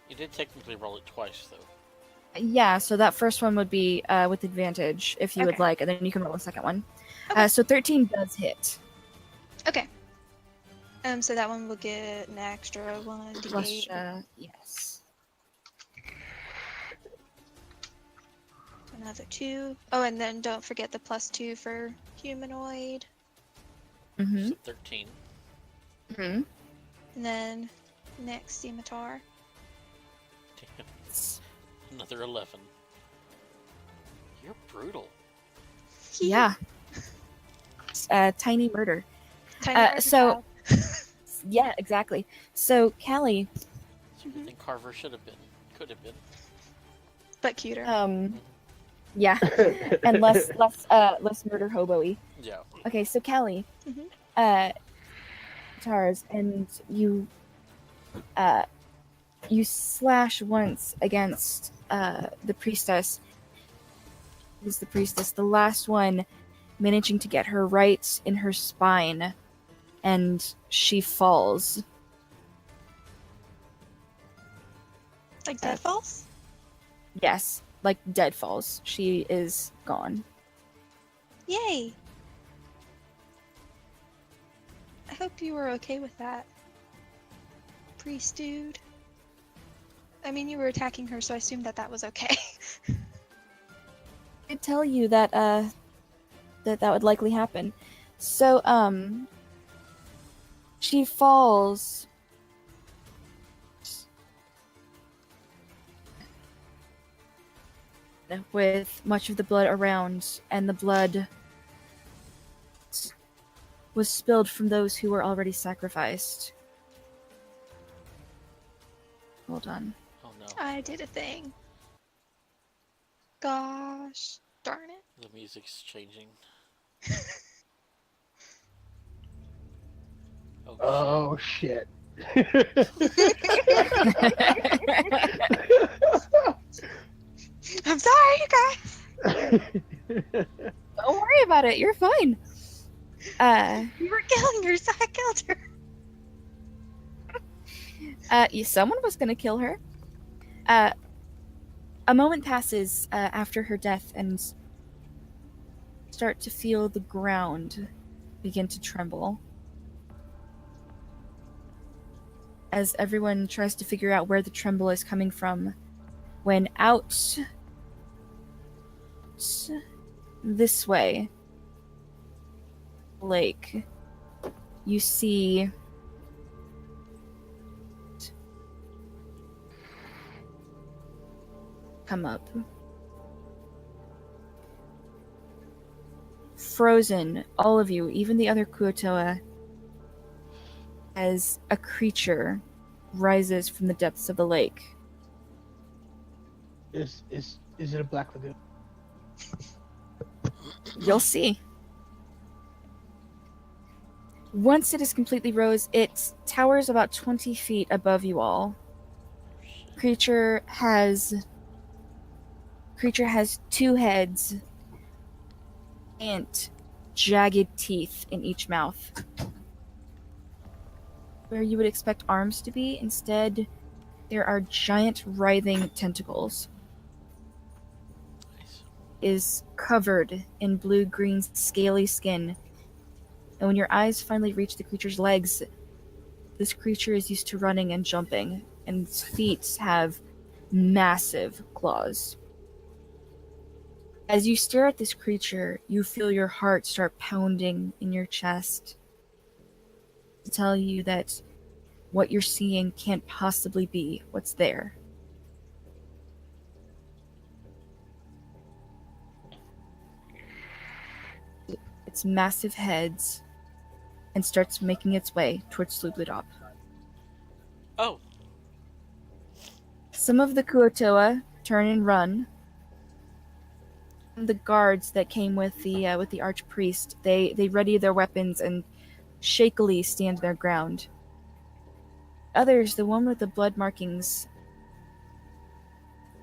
Speaker 4: You did technically roll it twice, though.
Speaker 1: yeah, so that first one would be with advantage if you would
Speaker 3: Okay.
Speaker 1: like, and then you can roll a second one.
Speaker 3: Okay.
Speaker 1: So 13 does hit.
Speaker 3: Okay. So that one will get an extra 1d8.
Speaker 1: Plus, yes.
Speaker 3: Another 2. Oh, and then don't forget the +2 for humanoid.
Speaker 1: Mm-hmm.
Speaker 4: So 13.
Speaker 1: Mm-hmm.
Speaker 3: And then next scimitar.
Speaker 4: Damn. Another 11. You're brutal.
Speaker 1: Yeah. Tiny murder.
Speaker 3: Tiny murder
Speaker 1: so-
Speaker 3: child.
Speaker 1: Yeah, exactly. So, Callie,
Speaker 4: That's everything Carver should have been. Could have been.
Speaker 3: But cuter.
Speaker 1: Yeah, and less murder hobo-y.
Speaker 4: Yeah.
Speaker 1: Okay, so Callie,
Speaker 3: Mhm.
Speaker 1: Tars, and you you slash once against the priestess. Who's the priestess? The last one, managing to get her right in her spine, and she falls.
Speaker 3: Like dead falls?
Speaker 1: Yes, like dead falls. She is gone.
Speaker 3: Yay! I hope you were okay with that. Priest dude. I mean, you were attacking her, so I assumed that was okay.
Speaker 1: I did tell you that that would likely happen. So she falls. With much of the blood around, and the blood was spilled from those who were already sacrificed. Hold on.
Speaker 4: Oh no.
Speaker 3: I did a thing. Gosh. Darn it.
Speaker 4: The music's changing. Oh,
Speaker 2: Oh shit.
Speaker 3: I'm sorry, you guys!
Speaker 1: Don't worry about it. You're fine.
Speaker 3: You were killing her, so I killed her.
Speaker 1: Someone was gonna kill her. A moment passes after her death, and start to feel the ground begin to tremble. As everyone tries to figure out where the tremble is coming from, when out this way, lake, you see come up. Frozen, all of you, even the other Kuotoa, as a creature rises from the depths of the lake.
Speaker 2: Is it a black lagoon?
Speaker 1: You'll see. Once it is completely rose, it towers about 20 feet above you all. Creature has two heads and jagged teeth in each mouth. Where you would expect arms to be, instead there are giant writhing tentacles.
Speaker 4: nice.
Speaker 1: Is covered in blue-green scaly skin. And when your eyes finally reach the creature's legs, this creature is used to running and jumping, and its feet have massive claws. As you stare at this creature, you feel your heart start pounding in your chest to tell you that what you're seeing can't possibly be what's there. Its massive heads and starts making its way towards Slublidop.
Speaker 4: Oh,
Speaker 1: Some of the Kuotoa turn and run. The guards that came with the archpriest, they ready their weapons and shakily stand their ground. Others, the one with the blood markings,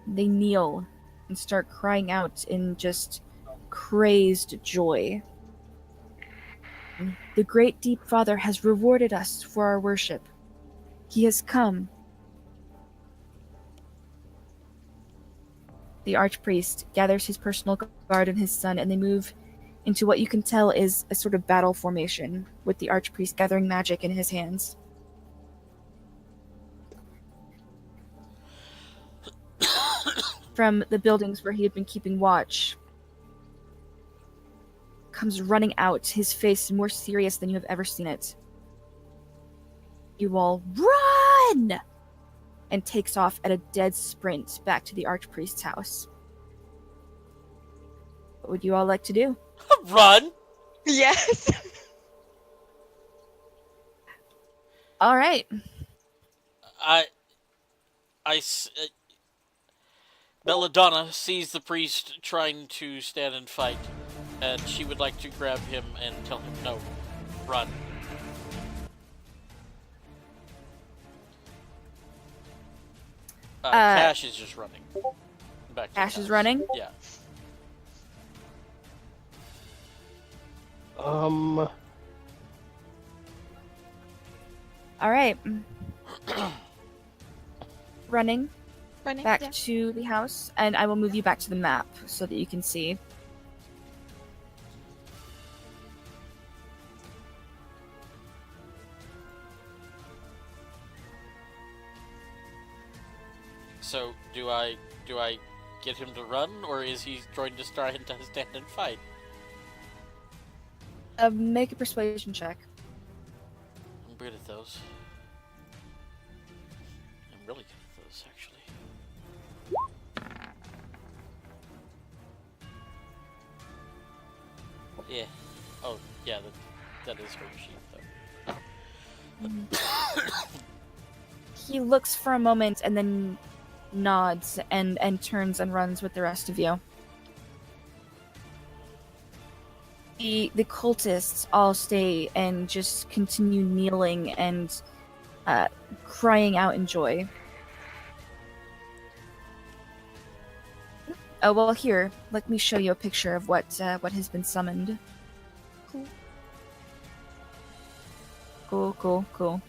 Speaker 1: they kneel and start crying out in just crazed joy. The great deep Father has rewarded us for our worship. He has come. The archpriest gathers his personal guard and his son, and they move into what you can tell is a sort of battle formation, with the archpriest gathering magic in his hands. From the buildings where he had been keeping watch, comes running out, his face more serious than you have ever seen it. You all run! And takes off at a dead sprint back to the archpriest's house. What would you all like to do?
Speaker 4: run!
Speaker 3: Yes.
Speaker 1: All right.
Speaker 4: I, I s- Belladonna sees the priest trying to stand and fight, and she would like to grab him and tell him, no, run. Cash is just running. Back to the
Speaker 1: Cash is
Speaker 4: house.
Speaker 1: running?
Speaker 4: Yeah.
Speaker 1: All right. Running
Speaker 3: Running.
Speaker 1: back
Speaker 3: Yeah.
Speaker 1: to the house, and I will move you back to the map so that you can see.
Speaker 4: So do I get him to run, or is he going to try and stand and fight?
Speaker 1: Make a persuasion check.
Speaker 4: I'm good at those. I'm really good at those, actually. Yeah. Oh, yeah. That is her sheet, though.
Speaker 1: He looks for a moment and then nods and turns and runs with the rest of you. The cultists all stay and just continue kneeling and crying out in joy. Oh well, here, let me show you a picture of what has been summoned.
Speaker 3: Cool.
Speaker 1: Cool.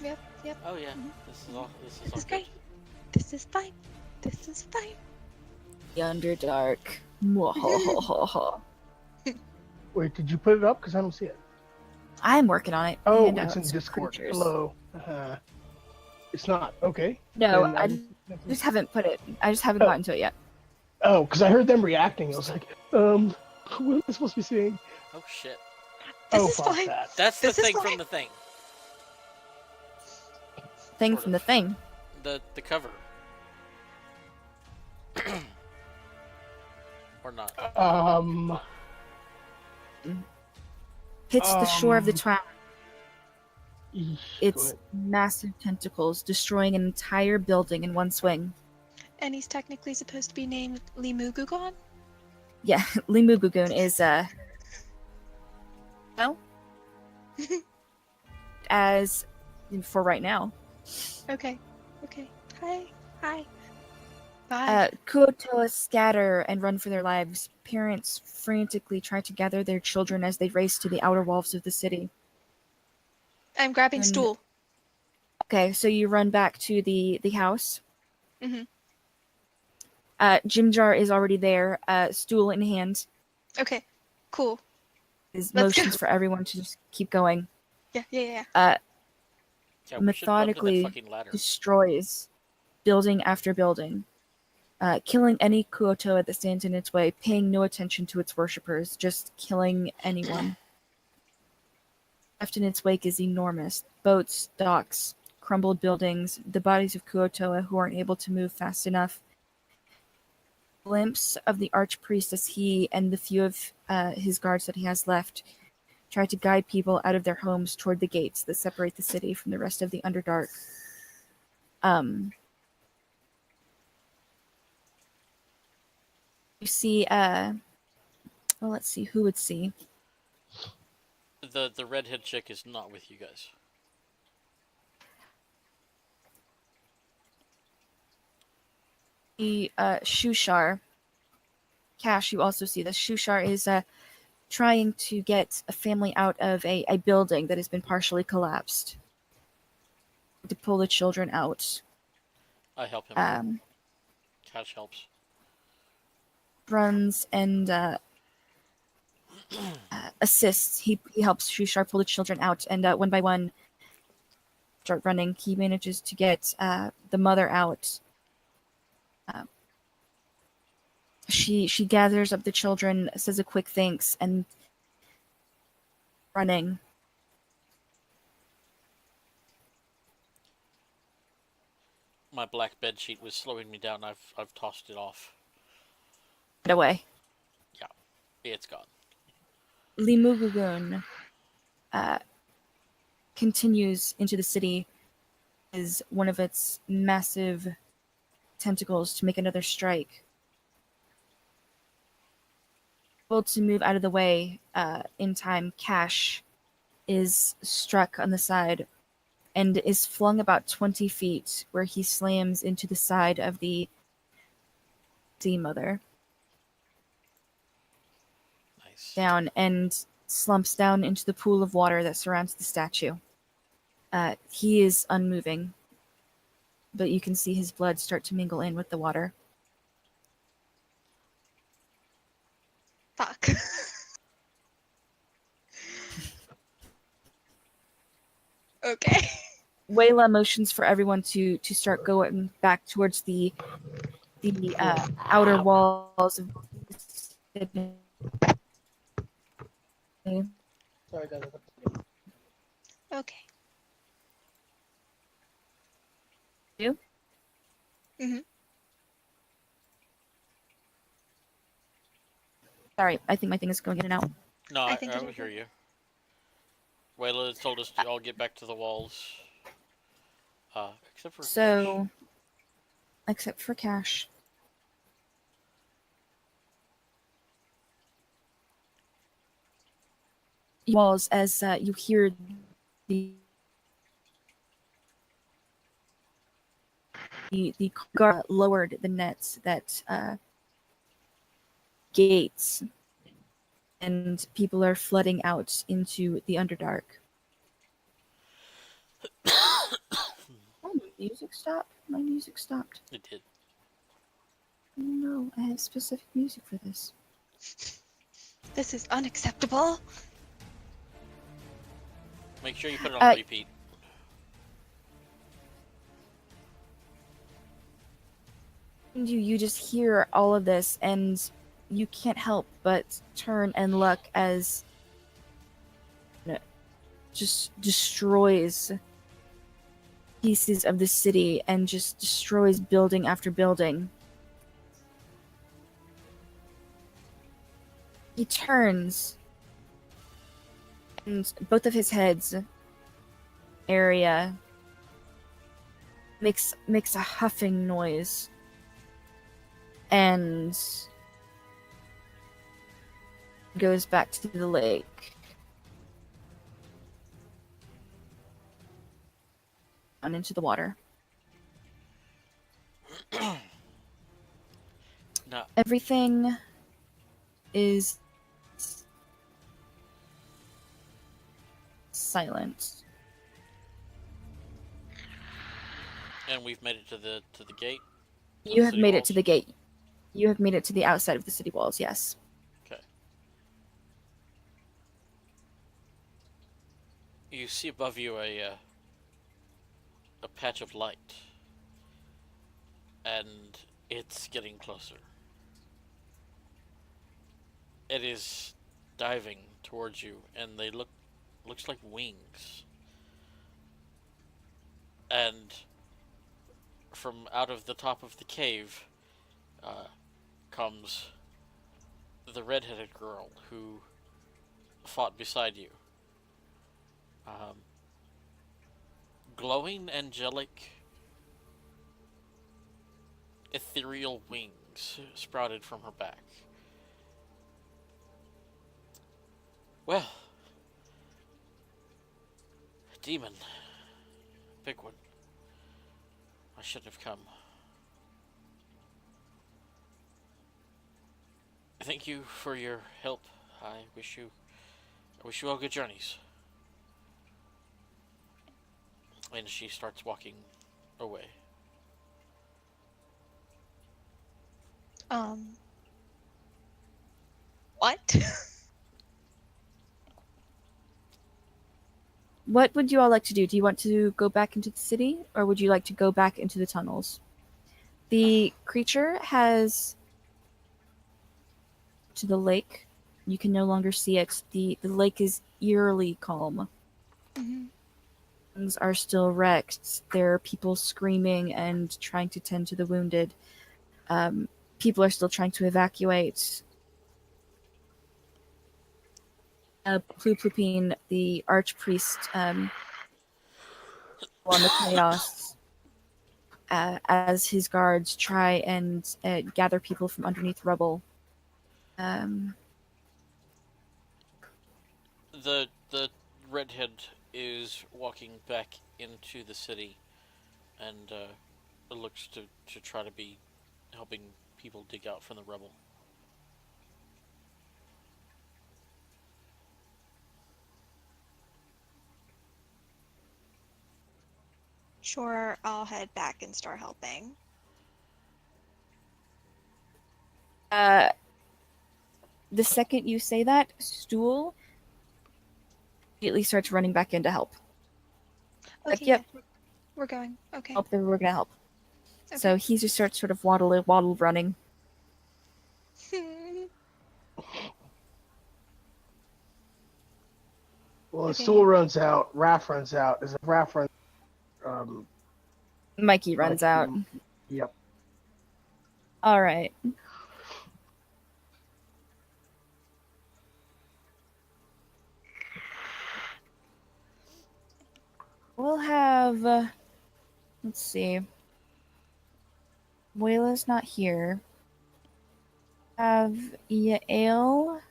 Speaker 3: Yep.
Speaker 4: Oh yeah.
Speaker 3: Mhm.
Speaker 4: This is all. This is
Speaker 3: This
Speaker 4: all
Speaker 3: is
Speaker 4: good.
Speaker 3: great. This is fine. This is fine.
Speaker 1: The Underdark. Mwahahaha.
Speaker 2: Wait, did you put it up? Because I don't see it.
Speaker 1: I'm working on it.
Speaker 2: Oh,
Speaker 1: Hand
Speaker 2: it's in
Speaker 1: outs for
Speaker 2: Discord.
Speaker 1: creatures.
Speaker 2: Hello. It's not. Okay.
Speaker 1: No,
Speaker 2: Then
Speaker 1: I just haven't put it. I just haven't
Speaker 2: Oh.
Speaker 1: gotten to it yet.
Speaker 2: Oh, because I heard them reacting. I was like, what am I supposed to be seeing?
Speaker 4: Oh shit.
Speaker 3: This
Speaker 2: Oh,
Speaker 3: is
Speaker 2: fuck
Speaker 3: fine.
Speaker 2: that.
Speaker 4: That's the
Speaker 3: This is
Speaker 4: thing
Speaker 3: fine.
Speaker 4: from the thing.
Speaker 1: Thing
Speaker 4: Sort
Speaker 1: from
Speaker 4: of.
Speaker 1: the thing.
Speaker 4: The cover. Or not.
Speaker 1: Hits the shore of the
Speaker 2: Um,
Speaker 1: town.
Speaker 2: Eesh,
Speaker 1: Its
Speaker 2: go
Speaker 1: massive tentacles destroying an entire building in one swing.
Speaker 3: And he's technically supposed to be named Limugugon?
Speaker 1: Yeah, Limugugun is well, as for right now.
Speaker 3: Okay. Hi. Bye.
Speaker 1: Kuotoa scatter and run for their lives. Parents frantically try to gather their children as they race to the outer walls of the city.
Speaker 3: I'm grabbing
Speaker 1: and-
Speaker 3: stool.
Speaker 1: Okay, so you run back to the house.
Speaker 3: Mhm.
Speaker 1: Jimjar is already there, stool in hand.
Speaker 3: Okay. Cool.
Speaker 1: His
Speaker 3: Let's go.
Speaker 1: motions for everyone to just keep going.
Speaker 3: Yeah.
Speaker 4: Yeah, we should run to that
Speaker 1: methodically
Speaker 4: fucking ladder.
Speaker 1: Destroys building after building, killing any Kuotoa that stands in its way, paying no attention to its worshippers, just killing anyone. Left in its wake is enormous. Boats, docks, crumbled buildings, the bodies of Kuotoa who aren't able to move fast enough. Glimpse of the archpriest as he and the few of his guards that he has left try to guide people out of their homes toward the gates that separate the city from the rest of the Underdark. You see, well, let's see, who would see?
Speaker 4: The redhead chick is not with you guys.
Speaker 1: The Shushar. Cash, you also see this. Shushar is trying to get a family out of a building that has been partially collapsed. To pull the children out.
Speaker 4: I help him. Cash helps.
Speaker 1: Runs and assists. He helps Shushar pull the children out, and one by one start running. He manages to get the mother out. She gathers up the children, says a quick thanks, and running.
Speaker 4: My black bed sheet was slowing me down. I've tossed it off.
Speaker 1: Get away.
Speaker 4: It's gone.
Speaker 1: Limugugun continues into the city as one of its massive tentacles to make another strike. Able to move out of the way in time, Cash is struck on the side and is flung about 20 feet, where he slams into the side of the Sea Mother
Speaker 4: Nice.
Speaker 1: down and slumps down into the pool of water that surrounds the statue. He is unmoving, but you can see his blood start to mingle in with the water.
Speaker 3: Fuck. Okay.
Speaker 1: Wayla motions for everyone to start going back towards the outer walls of Sydney.
Speaker 2: Sorry, guys.
Speaker 3: Okay.
Speaker 1: You?
Speaker 3: Mhm.
Speaker 1: Sorry, I think my thing is going in and out.
Speaker 4: No,
Speaker 3: I
Speaker 4: I,
Speaker 3: think
Speaker 4: I
Speaker 3: it
Speaker 4: would
Speaker 3: is
Speaker 4: hear
Speaker 3: okay.
Speaker 4: you. Wayla told us to all get back to the walls. Except for
Speaker 1: So, except for Cash. Walls as you hear the guard lowered the nets that gates, and people are flooding out into the Underdark. Oh, my music stopped. My music stopped.
Speaker 4: it did.
Speaker 1: Oh no, I have specific music for this.
Speaker 3: This is unacceptable.
Speaker 4: Make sure you put it on
Speaker 1: Uh,
Speaker 4: repeat.
Speaker 1: And you just hear all of this, and you can't help but turn and look as it just destroys pieces of the city and just destroys building after building. He turns, and both of his heads area makes a huffing noise, and goes back to the lake. On into the water.
Speaker 4: Now,
Speaker 1: Everything is silent.
Speaker 4: and we've made it to the gate. To
Speaker 1: You
Speaker 4: the
Speaker 1: have
Speaker 4: city
Speaker 1: made it
Speaker 4: walls?
Speaker 1: to the gate. You have made it to the outside of the city walls, yes.
Speaker 4: Okay. You see above you a patch of light, and it's getting closer. It is diving towards you, and they looks like wings. And from out of the top of the cave comes the redheaded girl who fought beside you. Glowing angelic ethereal wings sprouted from her back. Well, demon, big one. I shouldn't have come. Thank you for your help. I wish you all good journeys. And she starts walking away.
Speaker 3: What?
Speaker 1: What would you all like to do? Do you want to go back into the city, or would you like to go back into the tunnels? The creature has to the lake. You can no longer see it. The lake is eerily calm.
Speaker 3: Mhm.
Speaker 1: Things are still wrecked. There are people screaming and trying to tend to the wounded. People are still trying to evacuate. Pluplupine, the archpriest on the chaos, as his guards try and gather people from underneath rubble.
Speaker 4: The redhead is walking back into the city, and it looks to try to be helping people dig out from the rubble.
Speaker 3: Sure, I'll head back and start helping.
Speaker 1: The second you say that, Stool immediately starts running back in to help.
Speaker 3: Okay,
Speaker 1: Like, yep.
Speaker 3: yeah, we're going. Okay.
Speaker 1: Help, we're gonna help.
Speaker 3: Okay.
Speaker 1: So he just starts sort of waddle running.
Speaker 2: Well,
Speaker 3: Okay.
Speaker 2: if Stool runs out, Raph runs out. As if Raph runs,
Speaker 1: Mikey runs out.
Speaker 2: Yep.
Speaker 1: All right. We'll have. Let's see. Wayla's not here. Have Yael,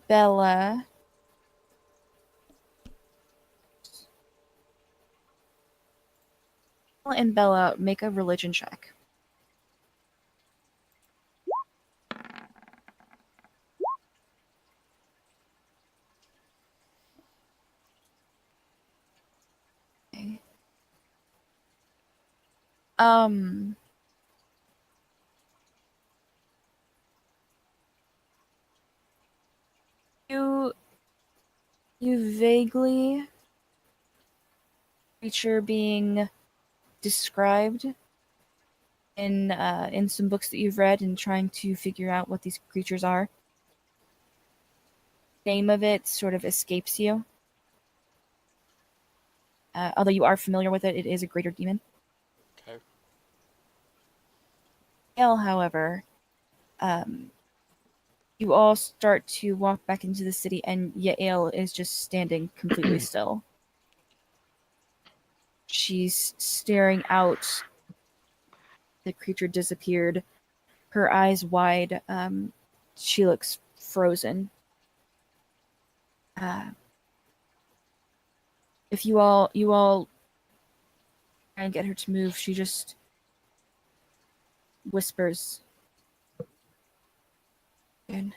Speaker 1: Bella, and Bella make a religion check. Okay. You vaguely creature being described in some books that you've read and trying to figure out what these creatures are. Name of it sort of escapes you. Although you are familiar with it, it is a greater demon.
Speaker 4: Okay.
Speaker 1: Yael, however, you all start to walk back into the city, and Yael is just standing completely still. She's staring out. The creature disappeared. Her eyes wide. She looks frozen. If you all try and get her to move, she just whispers. And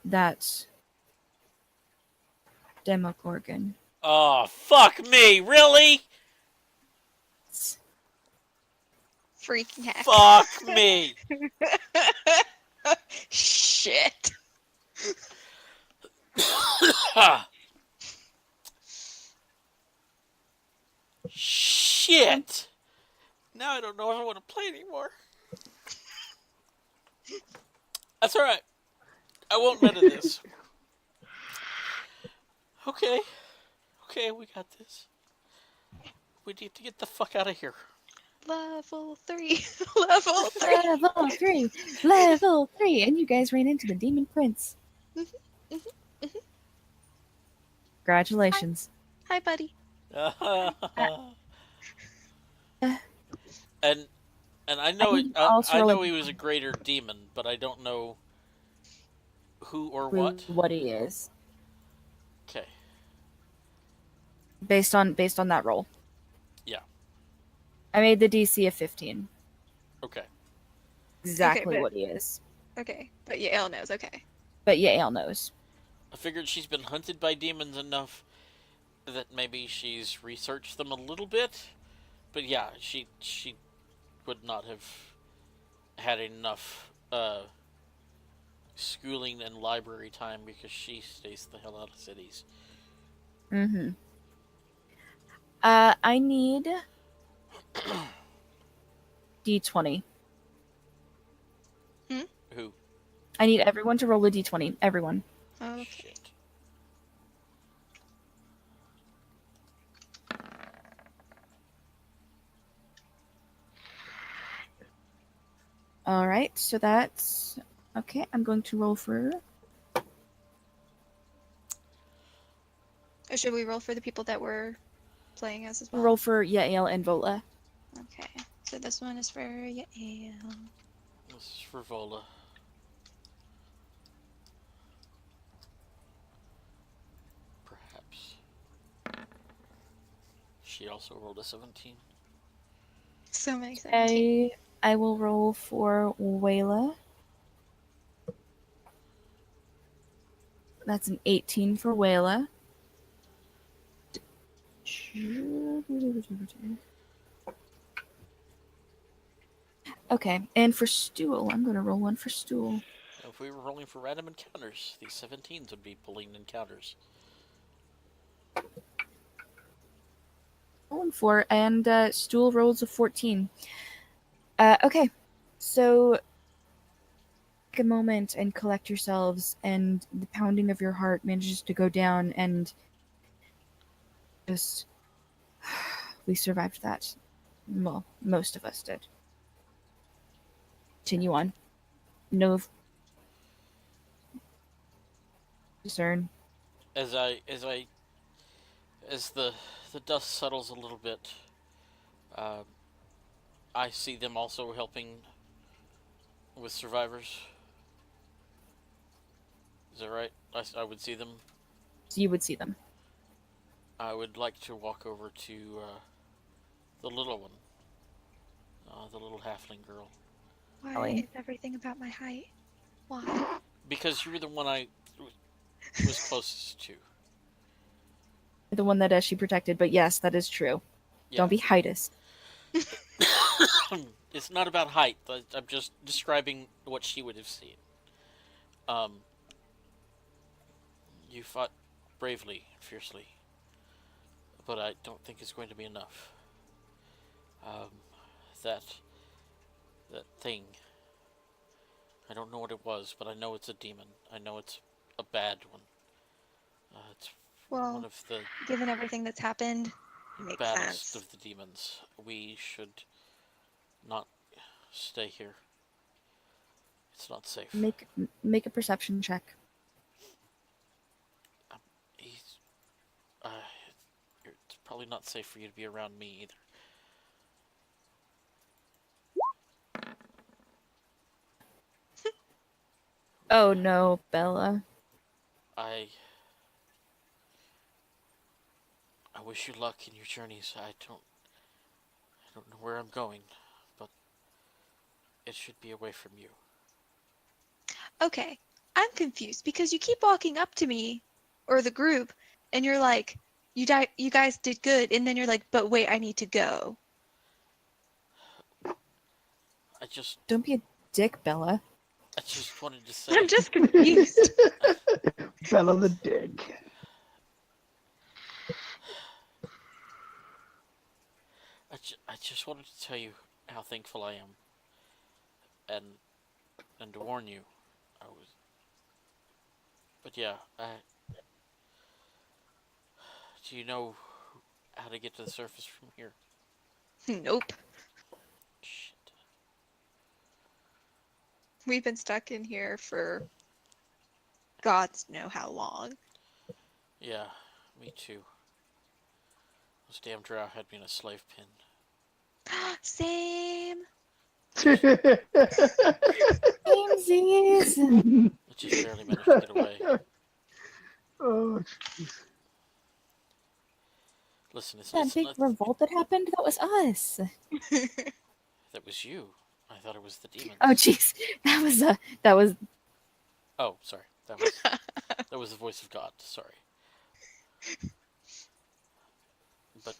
Speaker 1: that's Demogorgon.
Speaker 4: Oh, fuck me! Really?
Speaker 3: Freaking heck.
Speaker 4: Fuck me!
Speaker 3: Shit.
Speaker 4: Shit! Now I don't know if I want to play anymore. That's alright. I won't meta this. Okay. Okay, we got this. We need to get the fuck out of here.
Speaker 3: Level 3. Level 3.
Speaker 1: Level 3! Level 3! And you guys ran into the Demon Prince. Congratulations.
Speaker 3: Hi, buddy.
Speaker 4: and I know
Speaker 1: I need also
Speaker 4: I know
Speaker 1: like-
Speaker 4: he was a greater demon, but I don't know who or
Speaker 1: Clue
Speaker 4: what.
Speaker 1: what he is.
Speaker 4: Okay.
Speaker 1: Based on that roll.
Speaker 4: Yeah.
Speaker 1: I made the DC of 15.
Speaker 4: Okay.
Speaker 1: Exactly
Speaker 3: but-
Speaker 1: what he is.
Speaker 3: Okay, but Yael knows. Okay.
Speaker 1: But Yael knows.
Speaker 4: I figured she's been hunted by demons enough that maybe she's researched them a little bit. But yeah, she would not have had enough schooling and library time because she stays the hell out of cities.
Speaker 1: Mm-hmm. I need D20.
Speaker 4: Who?
Speaker 1: I need everyone to roll a D20. Everyone.
Speaker 3: Okay.
Speaker 4: Shit.
Speaker 1: Alright, so that's... Okay, I'm going to roll for...
Speaker 3: Or should we roll for the people that were playing as well?
Speaker 1: Roll for Yael and Vola.
Speaker 3: Okay, so this one is for Yael.
Speaker 4: This is for Vola. Perhaps. She also rolled a 17.
Speaker 3: So many 17.
Speaker 1: I will roll for Wayla. That's an 18 for Wayla. Okay, and for Stool, I'm gonna roll one for Stool.
Speaker 4: If we were rolling for random encounters, these 17s would be pulling encounters.
Speaker 1: Rolling for, and Stool rolls a 14. Okay, so take a moment and collect yourselves, and the pounding of your heart manages to go down, and just we survived that. Well, most of us did. Continue on. No concern.
Speaker 4: As the dust settles a little bit, I see them also helping with survivors. Is that right? I would see them.
Speaker 1: So you would see them.
Speaker 4: I would like to walk over to the little one, the little halfling girl,
Speaker 3: Why
Speaker 1: Ellie.
Speaker 3: is everything about my height? Why?
Speaker 4: because you were the one I was closest to.
Speaker 1: The one that she protected, but yes, that is true.
Speaker 4: Yeah.
Speaker 1: Don't be heightus.
Speaker 4: It's not about height. I'm just describing what she would have seen. You fought bravely, fiercely, but I don't think it's going to be enough. That thing. I don't know what it was, but I know it's a demon. I know it's a bad one. It's
Speaker 3: Well,
Speaker 4: one of the
Speaker 3: given everything that's happened, it makes
Speaker 4: baddest
Speaker 3: sense.
Speaker 4: of the demons. We should not stay here. It's not safe.
Speaker 1: Make a perception check.
Speaker 4: He's, it's probably not safe for you to be around me either.
Speaker 1: Oh no, Bella.
Speaker 4: I wish you luck in your journeys. I don't know where I'm going, but it should be away from you.
Speaker 3: Okay, I'm confused because you keep walking up to me, or the group, and you're like, you guys did good, and then you're like, but wait, I need to go.
Speaker 4: I just
Speaker 1: Don't be a dick, Bella.
Speaker 4: wanted to say.
Speaker 3: I'm just confused.
Speaker 2: Bella the dick.
Speaker 4: I just wanted to tell you how thankful I am, and to warn you, I was. But yeah, do you know how to get to the surface from here?
Speaker 3: Nope.
Speaker 4: Shit.
Speaker 3: We've been stuck in here for gods know how long.
Speaker 4: Yeah, me too. Those damn drow had me in a slave pen.
Speaker 3: Same.
Speaker 1: Samesies.
Speaker 4: I just barely managed to get away.
Speaker 2: Oh, jeez.
Speaker 4: Listen, it's
Speaker 1: That big
Speaker 4: not,
Speaker 1: revolt that happened, that was us.
Speaker 4: that was you. I thought it was the demons.
Speaker 1: Oh jeez. That was
Speaker 4: Oh, sorry. That was the voice of God. Sorry. But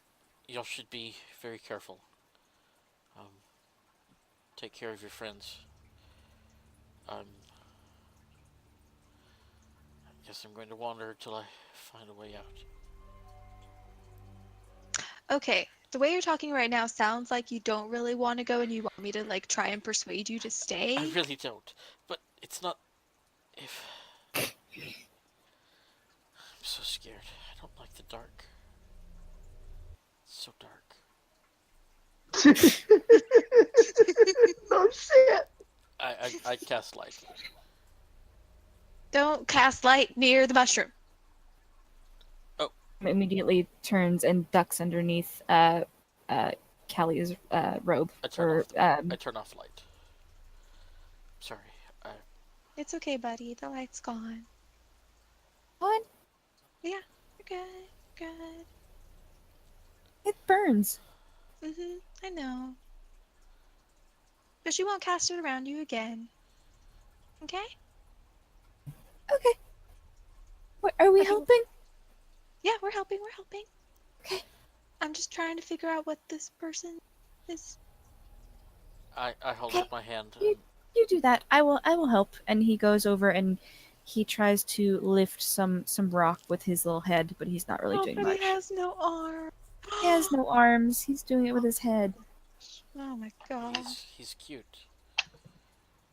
Speaker 4: y'all should be very careful. Take care of your friends. I guess I'm going to wander till I find a way out.
Speaker 3: Okay, the way you're talking right now sounds like you don't really want to go and you want me to like try and persuade you to stay.
Speaker 4: I really don't. But it's not. If I'm so scared. I don't like the dark. It's so dark.
Speaker 2: Oh shit!
Speaker 4: I cast light.
Speaker 3: Don't cast light near the mushroom.
Speaker 1: immediately turns and ducks underneath Callie's robe.
Speaker 4: I turn
Speaker 1: Or
Speaker 4: off. I turn off light. Sorry. I
Speaker 3: It's okay, buddy. The light's gone.
Speaker 1: what?
Speaker 3: Yeah, you're good. Good.
Speaker 1: It burns.
Speaker 3: I know. But she won't cast it around you again. Okay?
Speaker 1: Okay. What, are we
Speaker 3: Are you-
Speaker 1: helping?
Speaker 3: Yeah, we're helping. We're helping.
Speaker 1: Okay.
Speaker 3: I'm just trying to figure out what this person is.
Speaker 4: hold
Speaker 1: Okay.
Speaker 4: up my hand.
Speaker 1: You- You do that. I will help. And he goes over and he tries to lift some rock with his little head, but he's not really
Speaker 3: Oh,
Speaker 1: doing
Speaker 3: but
Speaker 1: much.
Speaker 3: he has no arm.
Speaker 1: He has no arms. He's doing it with his head.
Speaker 3: Oh my god.
Speaker 4: He's cute.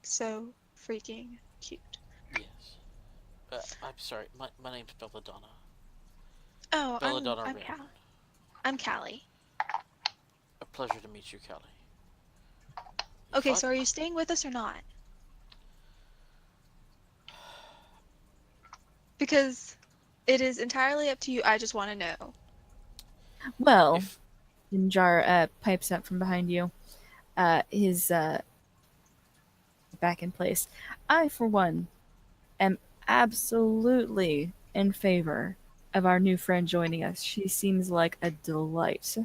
Speaker 3: So freaking cute.
Speaker 4: Yes. I'm sorry. My name's Belladonna.
Speaker 3: Oh,
Speaker 4: Belladonna
Speaker 3: I'm
Speaker 4: Rain.
Speaker 3: Cal. I'm Callie.
Speaker 4: A pleasure to meet you, Callie.
Speaker 3: Okay,
Speaker 4: Fuck.
Speaker 3: so are you staying with us or not? Because it is entirely up to you. I just want to know.
Speaker 1: Well,
Speaker 4: If
Speaker 1: Jinjar pipes up from behind you. His back in place. I, for one, am absolutely in favor of our new friend joining us. She seems like a delight.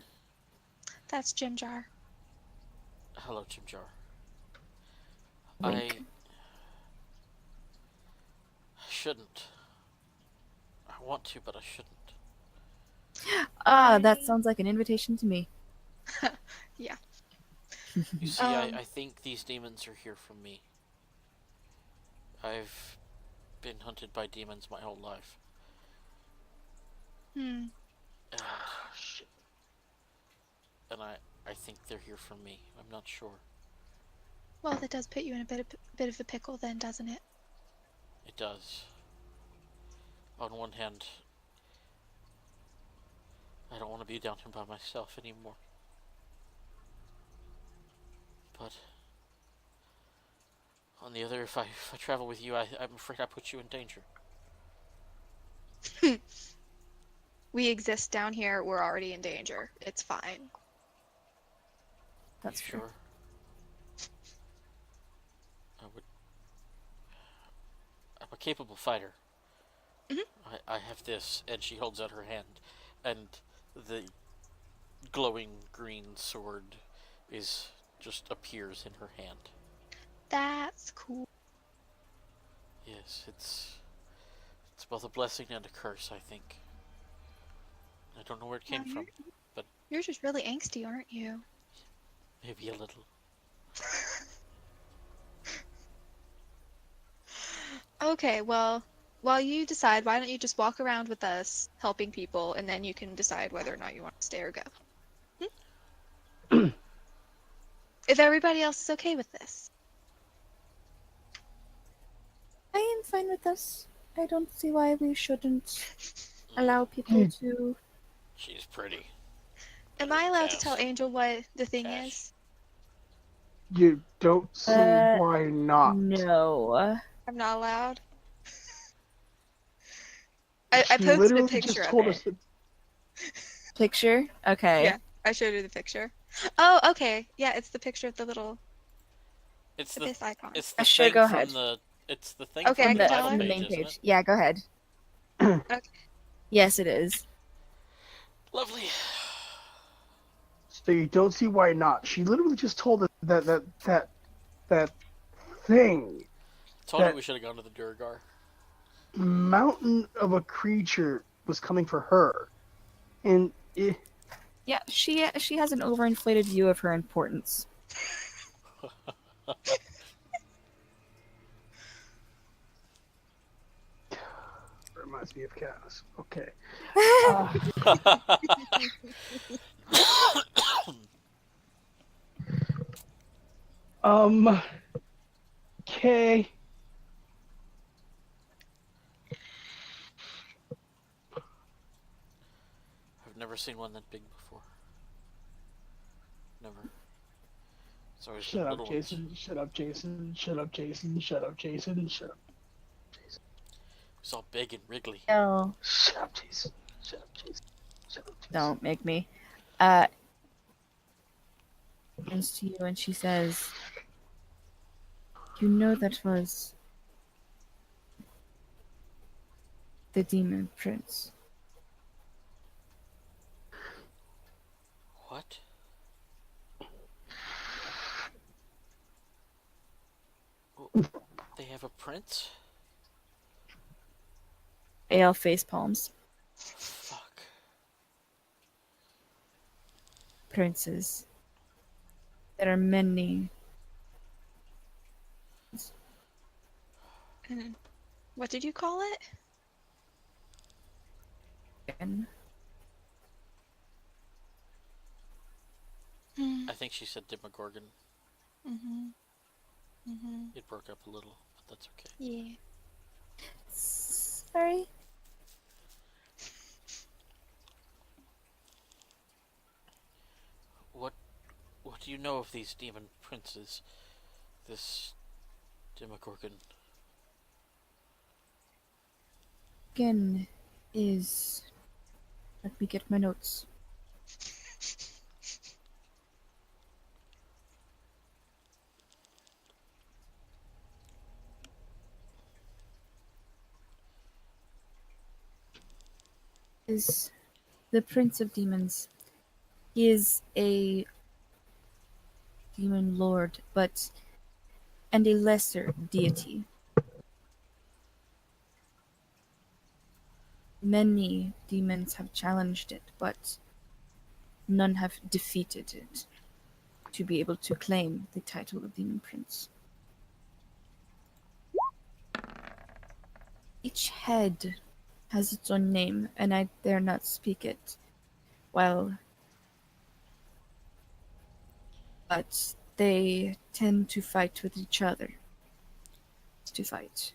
Speaker 3: That's Jim Jar.
Speaker 4: hello, Jim Jar.
Speaker 1: Wink.
Speaker 4: I shouldn't. I want to, but I shouldn't.
Speaker 1: That sounds like an invitation to me.
Speaker 4: You see,
Speaker 3: Um.
Speaker 4: I think these demons are here for me. I've been hunted by demons my whole life.
Speaker 3: Hmm.
Speaker 4: And, and I think they're here for me. I'm not sure.
Speaker 3: Well, that does put you in a bit of a pickle, then, doesn't it?
Speaker 4: It does. On one hand, I don't want to be down here by myself anymore. But on the other, if I travel with you, I'm afraid I put you in danger.
Speaker 3: We exist down here. We're already in danger. It's fine.
Speaker 1: That's
Speaker 4: You
Speaker 1: true.
Speaker 4: sure? I'm a capable fighter.
Speaker 3: Mhm.
Speaker 4: I have this, and she holds out her hand, and the glowing green sword just appears in her hand.
Speaker 3: That's cool.
Speaker 4: Yes, it's both a blessing and a curse, I think. I don't know where it came
Speaker 3: Wow,
Speaker 4: from,
Speaker 3: You're just really angsty, aren't you?
Speaker 4: maybe a little.
Speaker 3: Okay, well, while you decide, why don't you just walk around with us, helping people, and then you can decide whether or not you want to stay or go. If everybody else is okay with this.
Speaker 1: I am fine with this. I don't see why we shouldn't allow people to.
Speaker 4: She's pretty.
Speaker 3: Am I allowed to
Speaker 4: Cass.
Speaker 3: tell Angel what the thing
Speaker 4: Cash.
Speaker 3: is?
Speaker 2: You don't see why not.
Speaker 1: No.
Speaker 3: I'm not allowed? I
Speaker 2: She
Speaker 3: posted a
Speaker 2: literally
Speaker 3: picture
Speaker 2: just
Speaker 3: of
Speaker 2: told
Speaker 3: it.
Speaker 2: us that
Speaker 1: Picture? Okay.
Speaker 3: Yeah. I showed her the picture. Oh, okay. Yeah, it's the picture of the little
Speaker 4: It's the
Speaker 3: abyss icon.
Speaker 4: it's the
Speaker 1: Sure,
Speaker 4: thing
Speaker 1: go
Speaker 4: from
Speaker 1: ahead.
Speaker 4: the it's the thing
Speaker 3: Okay, I
Speaker 4: from
Speaker 1: From
Speaker 4: the
Speaker 3: can
Speaker 1: the,
Speaker 3: tell
Speaker 4: title
Speaker 3: her?
Speaker 1: from the
Speaker 4: page,
Speaker 1: main
Speaker 4: isn't
Speaker 1: page.
Speaker 4: it?
Speaker 1: Yeah, go ahead.
Speaker 3: Okay.
Speaker 1: Yes, it is.
Speaker 4: Lovely.
Speaker 2: so you don't see why not. She literally just told us that thing,
Speaker 4: Told her
Speaker 2: That-
Speaker 4: we should have gone to the Durgar.
Speaker 2: mountain of a creature was coming for her, and
Speaker 1: Yeah, she has an overinflated view of her importance.
Speaker 2: reminds me of Cass. Okay. Okay.
Speaker 4: I've never seen one that big before. Never. It's always
Speaker 2: Shut
Speaker 4: been
Speaker 2: up,
Speaker 4: little ones.
Speaker 2: Jason. Shut up, Jason. Shut up, Jason. Shut up, Jason. Shut up.
Speaker 4: It's all big and wriggly.
Speaker 1: No.
Speaker 2: Shut up, Jason. Shut up, Jason. Shut up, Jason.
Speaker 1: Don't make me. Turns to you and she says, "You know that was the demon prince."
Speaker 4: What? They have a prince?
Speaker 1: Ale face palms.
Speaker 4: Fuck.
Speaker 1: Princes. There are many.
Speaker 3: And what did you call it?
Speaker 1: And
Speaker 4: I think she said Demogorgon.
Speaker 3: Mm-hmm. Mm-hmm.
Speaker 4: It broke up a little, but that's okay.
Speaker 3: Yeah.
Speaker 1: sorry.
Speaker 4: What do you know of these demon princes? This Demogorgon.
Speaker 1: Again is. Let me get my notes. Is the Prince of Demons. He is a demon lord, and a lesser deity. Many demons have challenged it, but none have defeated it to be able to claim the title of Demon Prince. Each head has its own name, and I dare not speak it. But they tend to fight with each other. To fight.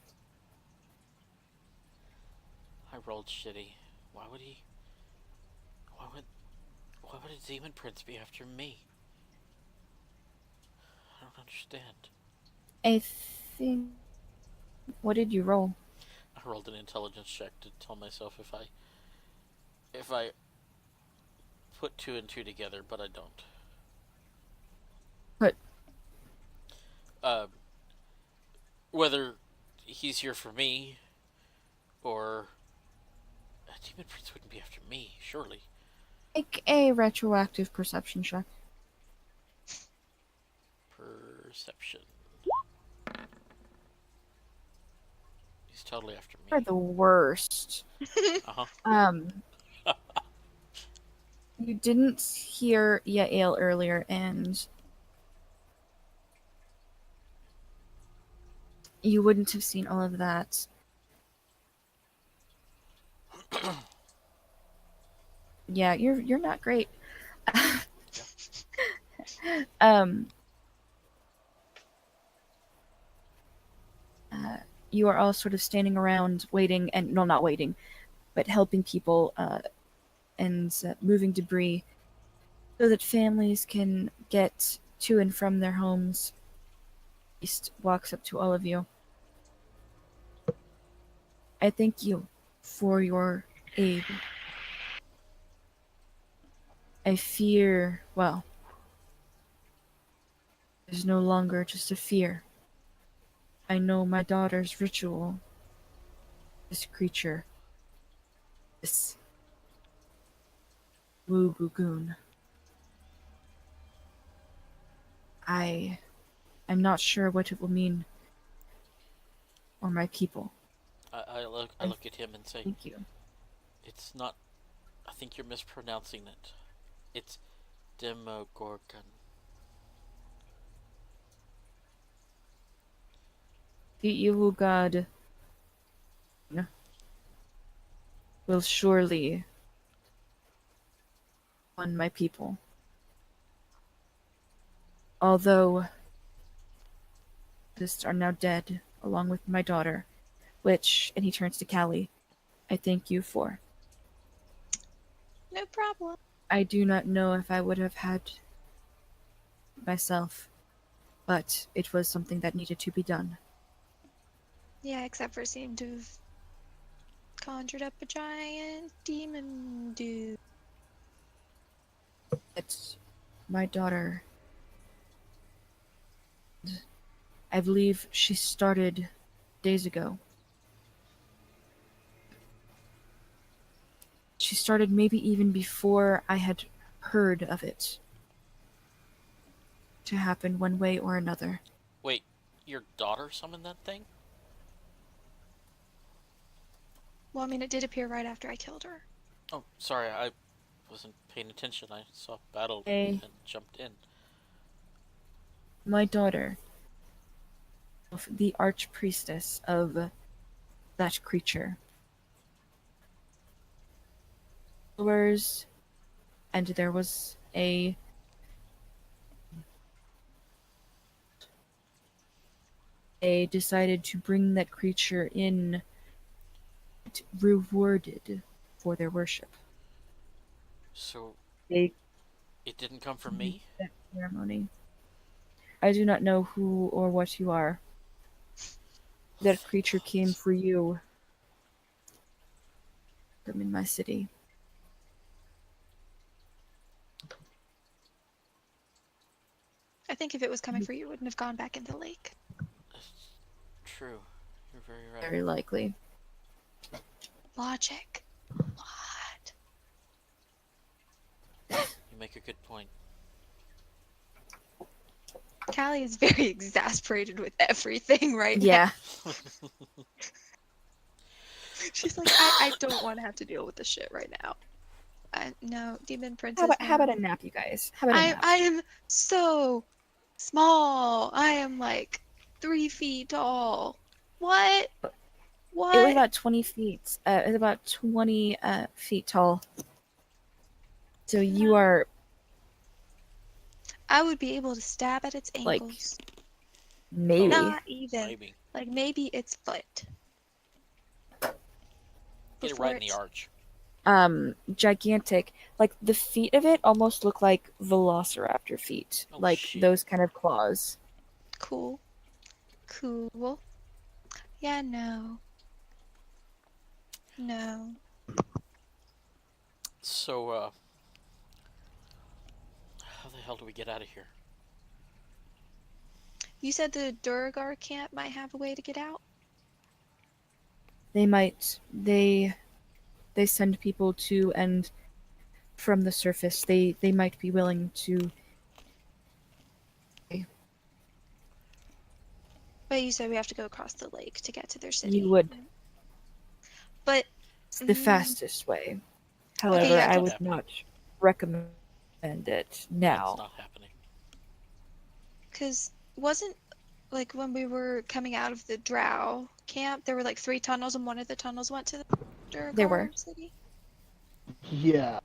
Speaker 4: I rolled shitty. Why would he? Why would a demon prince be after me? I don't understand.
Speaker 1: I think. What did you roll?
Speaker 4: I rolled an intelligence check to tell myself if I put 2 and 2 together, but I don't.
Speaker 1: Put.
Speaker 4: Whether he's here for me, or a demon prince wouldn't be after me, surely.
Speaker 1: Make a retroactive perception check.
Speaker 4: Perception. He's totally after
Speaker 1: You're
Speaker 4: me.
Speaker 1: the worst.
Speaker 4: Uh-huh.
Speaker 1: You didn't hear Yael earlier, and you wouldn't have seen all of that. Yeah, you're not great. You are all sort of standing around waiting, and no, not waiting, but helping people and moving debris so that families can get to and from their homes. East walks up to all of you. I thank you for your aid. I fear, well, it is no longer just a fear. I know my daughter's ritual. This creature. This Wu Gugun. I'm not sure what it will mean for my people.
Speaker 4: I look at him and say,
Speaker 1: Thank you.
Speaker 4: it's not. I think you're mispronouncing it. It's Demogorgon.
Speaker 1: The evil god will surely won my people. Although are now dead, along with my daughter, which, and he turns to Callie, I thank you for.
Speaker 3: No problem.
Speaker 1: I do not know if I would have had myself, but it was something that needed to be done.
Speaker 3: Yeah, except for seem to have conjured up a giant demon dude.
Speaker 1: It's my daughter. I believe she started days ago. She started maybe even before I had heard of it to happen one way or another.
Speaker 4: Wait, your daughter summoned that thing?
Speaker 3: Well, I mean, it did appear right after I killed her.
Speaker 4: Oh, sorry, I wasn't paying attention. I saw battle
Speaker 1: Hey.
Speaker 4: and jumped in.
Speaker 1: My daughter, the archpriestess of that creature. Followers, and there was they decided to bring that creature in, rewarded for their worship.
Speaker 4: So
Speaker 1: They
Speaker 4: it didn't come from me?
Speaker 1: that ceremony. I do not know who or what you are. That creature came for you. Come in my city.
Speaker 3: I think if it was coming for you, it wouldn't have gone back in the lake.
Speaker 4: That's true. You're very right.
Speaker 1: Very likely.
Speaker 3: Logic. What?
Speaker 4: You make a good point.
Speaker 3: Callie is very exasperated with everything right now.
Speaker 1: Yeah.
Speaker 3: She's like, I don't want to have to deal with this shit right now. No, Demon Princess.
Speaker 1: How about
Speaker 3: no.
Speaker 1: a nap, you guys? How about a nap?
Speaker 3: I am so small. I am like 3 feet tall. What? What?
Speaker 1: It was about 20 feet. It was about 20 feet tall. So you
Speaker 3: No.
Speaker 1: are
Speaker 3: I would be able to stab at its
Speaker 1: Like,
Speaker 3: ankles.
Speaker 1: maybe.
Speaker 3: Not even.
Speaker 4: Maybe.
Speaker 3: Like maybe its foot.
Speaker 4: Get it
Speaker 3: Before
Speaker 4: right in the
Speaker 3: it's-
Speaker 4: arch.
Speaker 1: Gigantic. Like the feet of it almost look like velociraptor feet.
Speaker 4: Oh,
Speaker 1: like
Speaker 4: shit.
Speaker 1: those kind of claws.
Speaker 3: Cool. Cool. Yeah, no. No.
Speaker 4: So, how the hell do we get out of here?
Speaker 3: You said the Duragar camp might have a way to get out?
Speaker 1: They might they send people to and from the surface. They might be willing to.
Speaker 3: But you said we have to go across the lake to get to their city.
Speaker 1: You would.
Speaker 3: But
Speaker 1: It's the
Speaker 3: Mm.
Speaker 1: fastest way. However,
Speaker 3: yeah,
Speaker 1: I
Speaker 3: can-
Speaker 1: would not recommend it
Speaker 4: That's
Speaker 1: now.
Speaker 4: not happening.
Speaker 3: because wasn't like when we were coming out of the Drow camp, there were like 3 tunnels, and one of the tunnels went to the Duragar
Speaker 1: There were.
Speaker 3: city.
Speaker 2: Yeah,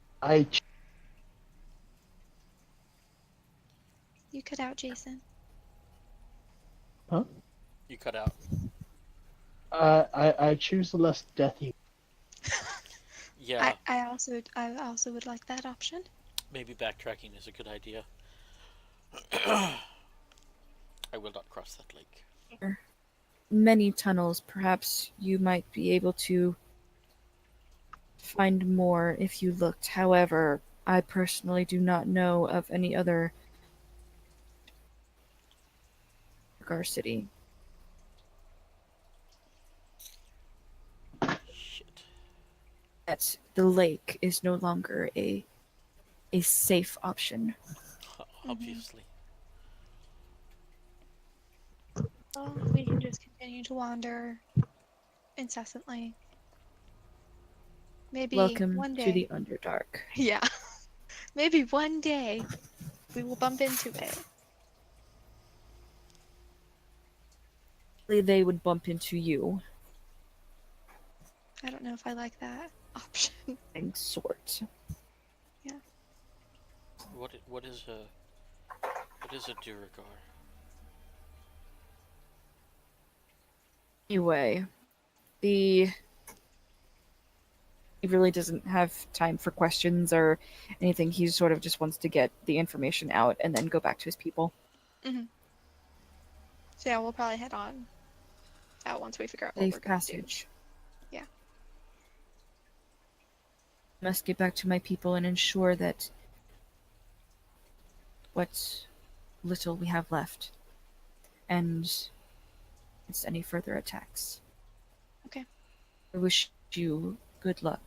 Speaker 3: You cut out, Jason.
Speaker 4: You cut out.
Speaker 2: I choose the less deathy.
Speaker 4: Yeah,
Speaker 3: I also would like that option.
Speaker 4: maybe backtracking is a good idea. I will not cross that lake.
Speaker 1: Many tunnels. Perhaps you might be able to find more if you looked. However, I personally do not know of any other Gar City.
Speaker 4: Shit.
Speaker 1: That the lake is no longer a safe option.
Speaker 4: Obviously.
Speaker 3: Well, we can just continue to wander incessantly. Maybe
Speaker 1: Welcome
Speaker 3: one day.
Speaker 1: to the Underdark.
Speaker 3: Yeah. Maybe one day we will bump into it.
Speaker 1: They would bump into you,
Speaker 3: I don't know if I like that option.
Speaker 1: and sort.
Speaker 4: What is a Duragar?
Speaker 1: Anyway, he really doesn't have time for questions or anything. He sort of just wants to get the information out and then go back to his people.
Speaker 3: So yeah, we'll probably head on out once we figure out what we're
Speaker 1: Safe
Speaker 3: gonna do.
Speaker 1: passage.
Speaker 3: Yeah.
Speaker 1: must get back to my people and ensure that what little we have left and against any further attacks.
Speaker 3: Okay.
Speaker 1: I wish you good luck.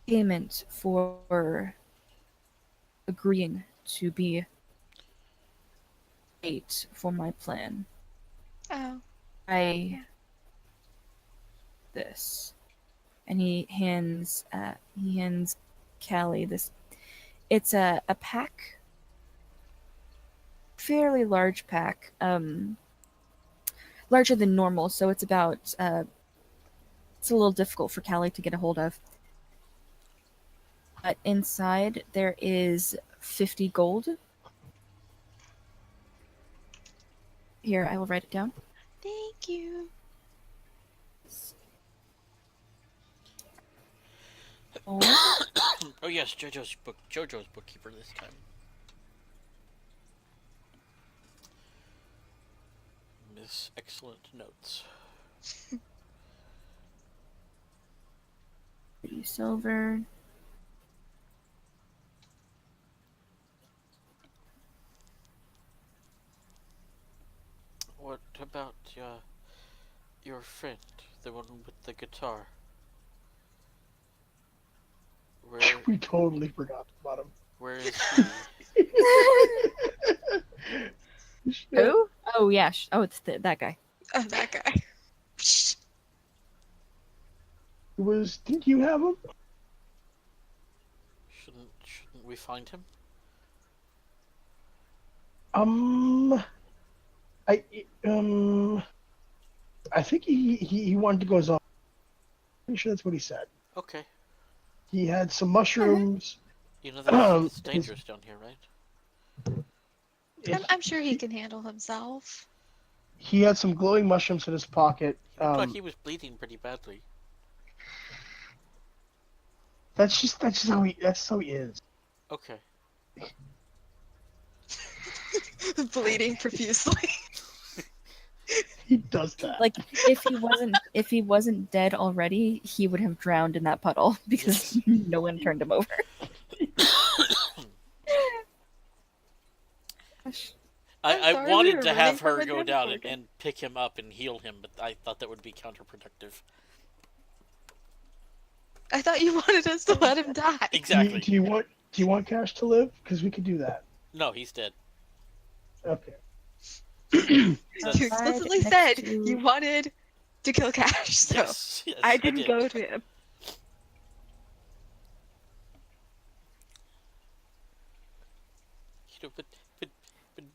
Speaker 1: Payment for agreeing to be eight for my plan.
Speaker 3: Oh,
Speaker 1: I this, and he hands Callie this. It's a pack, fairly large pack, larger than normal. So it's about it's a little difficult for Callie to get a hold of. But inside there is 50 gold. Here, I will write it down.
Speaker 3: thank you.
Speaker 1: Oh,
Speaker 4: Oh yes, JoJo's bookkeeper this time. Miss excellent notes.
Speaker 1: 30 silver.
Speaker 4: What about your friend, the one with the guitar? Where
Speaker 2: We totally forgot about him.
Speaker 4: where is he?
Speaker 1: Who? Oh yeah. Oh, it's that guy.
Speaker 3: Oh, that guy.
Speaker 2: Didn't you have him?
Speaker 4: Shouldn't we find him?
Speaker 2: I think he wanted to go his own. Pretty sure that's what he said.
Speaker 4: Okay.
Speaker 2: He had some mushrooms.
Speaker 4: You know that it's dangerous down here, right?
Speaker 3: I'm sure he can handle himself.
Speaker 2: He had some glowing mushrooms in his pocket.
Speaker 4: He looked like he was bleeding pretty badly.
Speaker 2: That's just how he is.
Speaker 4: Okay.
Speaker 3: Bleeding profusely.
Speaker 2: He does that.
Speaker 1: Like if he wasn't dead already, he would have drowned in that puddle because no one turned him over. Gosh.
Speaker 3: I'm
Speaker 4: I
Speaker 3: sorry, we
Speaker 4: wanted
Speaker 3: were
Speaker 4: to
Speaker 3: running
Speaker 4: have
Speaker 3: from
Speaker 4: her
Speaker 3: a
Speaker 4: go
Speaker 3: dead
Speaker 4: down
Speaker 3: organ.
Speaker 4: and pick him up and heal him, but I thought that would be counterproductive.
Speaker 3: I thought you wanted us to let him die.
Speaker 4: Exactly.
Speaker 2: Do you want Cash to live? Because we could do that.
Speaker 4: No, he's dead.
Speaker 2: Okay.
Speaker 3: You
Speaker 4: That's-
Speaker 3: explicitly
Speaker 1: Next
Speaker 3: said
Speaker 1: to-
Speaker 3: you wanted to kill Cash, so
Speaker 4: Yes, yes,
Speaker 3: I didn't
Speaker 4: did.
Speaker 3: go to him.
Speaker 4: You know, but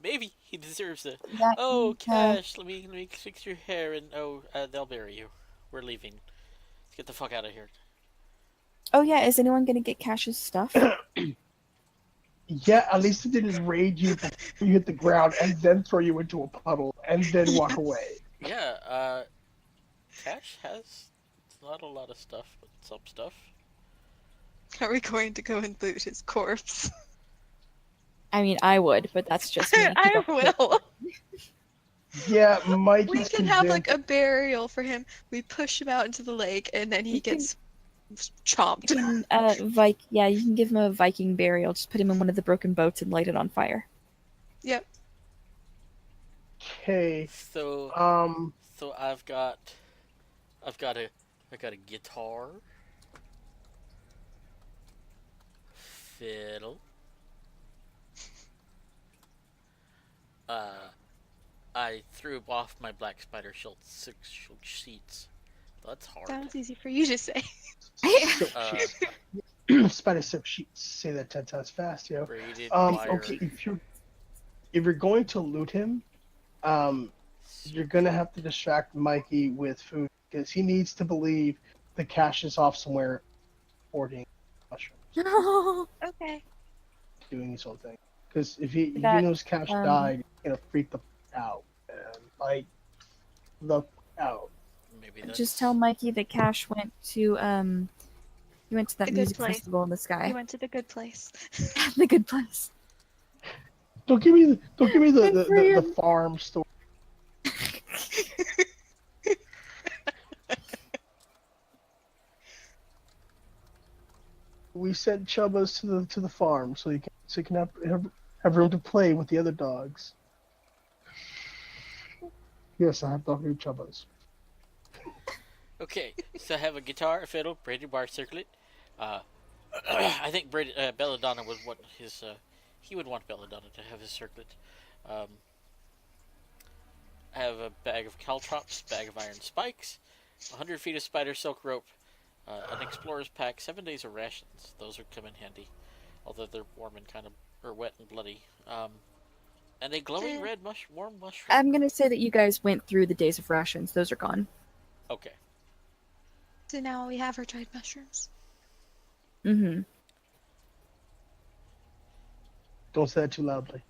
Speaker 4: maybe he deserves it.
Speaker 1: That-
Speaker 4: Oh,
Speaker 1: uh,
Speaker 4: Cash, let me fix your hair, and they'll bury you. We're leaving. Let's get the fuck out of here.
Speaker 1: Oh yeah, is anyone gonna get Cash's stuff?
Speaker 2: Yeah, at least it didn't raid you before you hit the ground and then throw you into a puddle and then walk away.
Speaker 4: Yeah, Cash has not a lot of stuff, but some stuff.
Speaker 3: Are we going to go and loot his corpse?
Speaker 1: I mean, I would, but that's just me.
Speaker 3: I will.
Speaker 2: Yeah, Mike
Speaker 3: We
Speaker 2: is
Speaker 3: can have like
Speaker 2: convinced-
Speaker 3: a burial for him. We push him out into the lake, and then he
Speaker 1: We can-
Speaker 3: gets chomped.
Speaker 1: You can, yeah, you can give him a Viking burial. Just put him in one of the broken boats and light it on fire.
Speaker 3: Yep.
Speaker 2: Okay.
Speaker 4: So, so I've got a guitar, fiddle. I threw off my black spider shield 6 sheets. That's hard.
Speaker 3: That was easy for you to say.
Speaker 2: Silk
Speaker 4: Uh,
Speaker 2: sheets. Spider silk sheets. Say that 10 times fast, yo.
Speaker 4: braided wire.
Speaker 2: Okay, if you're going to loot him, you're gonna have to distract Mikey with food because he needs to believe the Cash is off somewhere hoarding mushrooms,
Speaker 3: Okay.
Speaker 2: doing his own thing. Because if he
Speaker 1: That,
Speaker 2: knows Cash died, he's gonna freak the out, man. Like the out.
Speaker 4: Maybe that's...
Speaker 1: Just tell Mikey that Cash went to he went to that
Speaker 3: The good
Speaker 1: music
Speaker 3: place.
Speaker 1: festival in the
Speaker 3: You
Speaker 1: sky.
Speaker 3: went to the good place.
Speaker 1: The good place.
Speaker 2: Don't give me
Speaker 1: Good for
Speaker 2: the
Speaker 1: him.
Speaker 2: farm story. we sent Chubbas to the farm so you can have room to play with the other dogs. Yes, I have dog named Chubbas.
Speaker 4: Okay, so I have a guitar, a fiddle, braided bar circlet. I think Belladonna would want his. He would want Belladonna to have his circlet. Um, I have a bag of caltrops, bag of iron spikes, 100 feet of spider silk rope, an explorer's pack, 7 days of rations. Those would come in handy, although they're warm and kind of or wet and bloody. And a glowing red warm mushroom.
Speaker 1: I'm gonna say that you guys went through the days of rations. Those are gone.
Speaker 4: Okay.
Speaker 3: So now we have our dried mushrooms.
Speaker 1: Mm-hmm.
Speaker 2: Don't say that too loudly.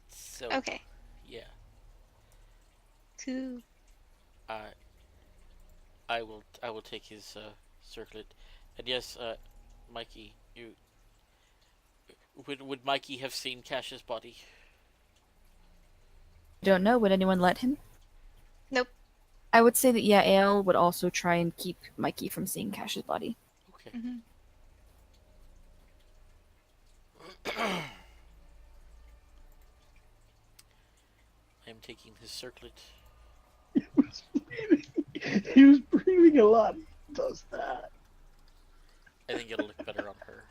Speaker 4: So
Speaker 3: Okay,
Speaker 4: yeah,
Speaker 3: cool.
Speaker 4: I will take his circlet, and yes, Mikey, you would Mikey have seen Cash's body?
Speaker 1: Don't know. Would anyone let him?
Speaker 3: Nope.
Speaker 1: I would say that yeah, Ale would also try and keep Mikey from seeing Cash's body.
Speaker 4: Okay.
Speaker 3: Hmm.
Speaker 4: I am taking his circlet.
Speaker 2: He was breathing a lot. He does that.
Speaker 4: I think it'll look better on her.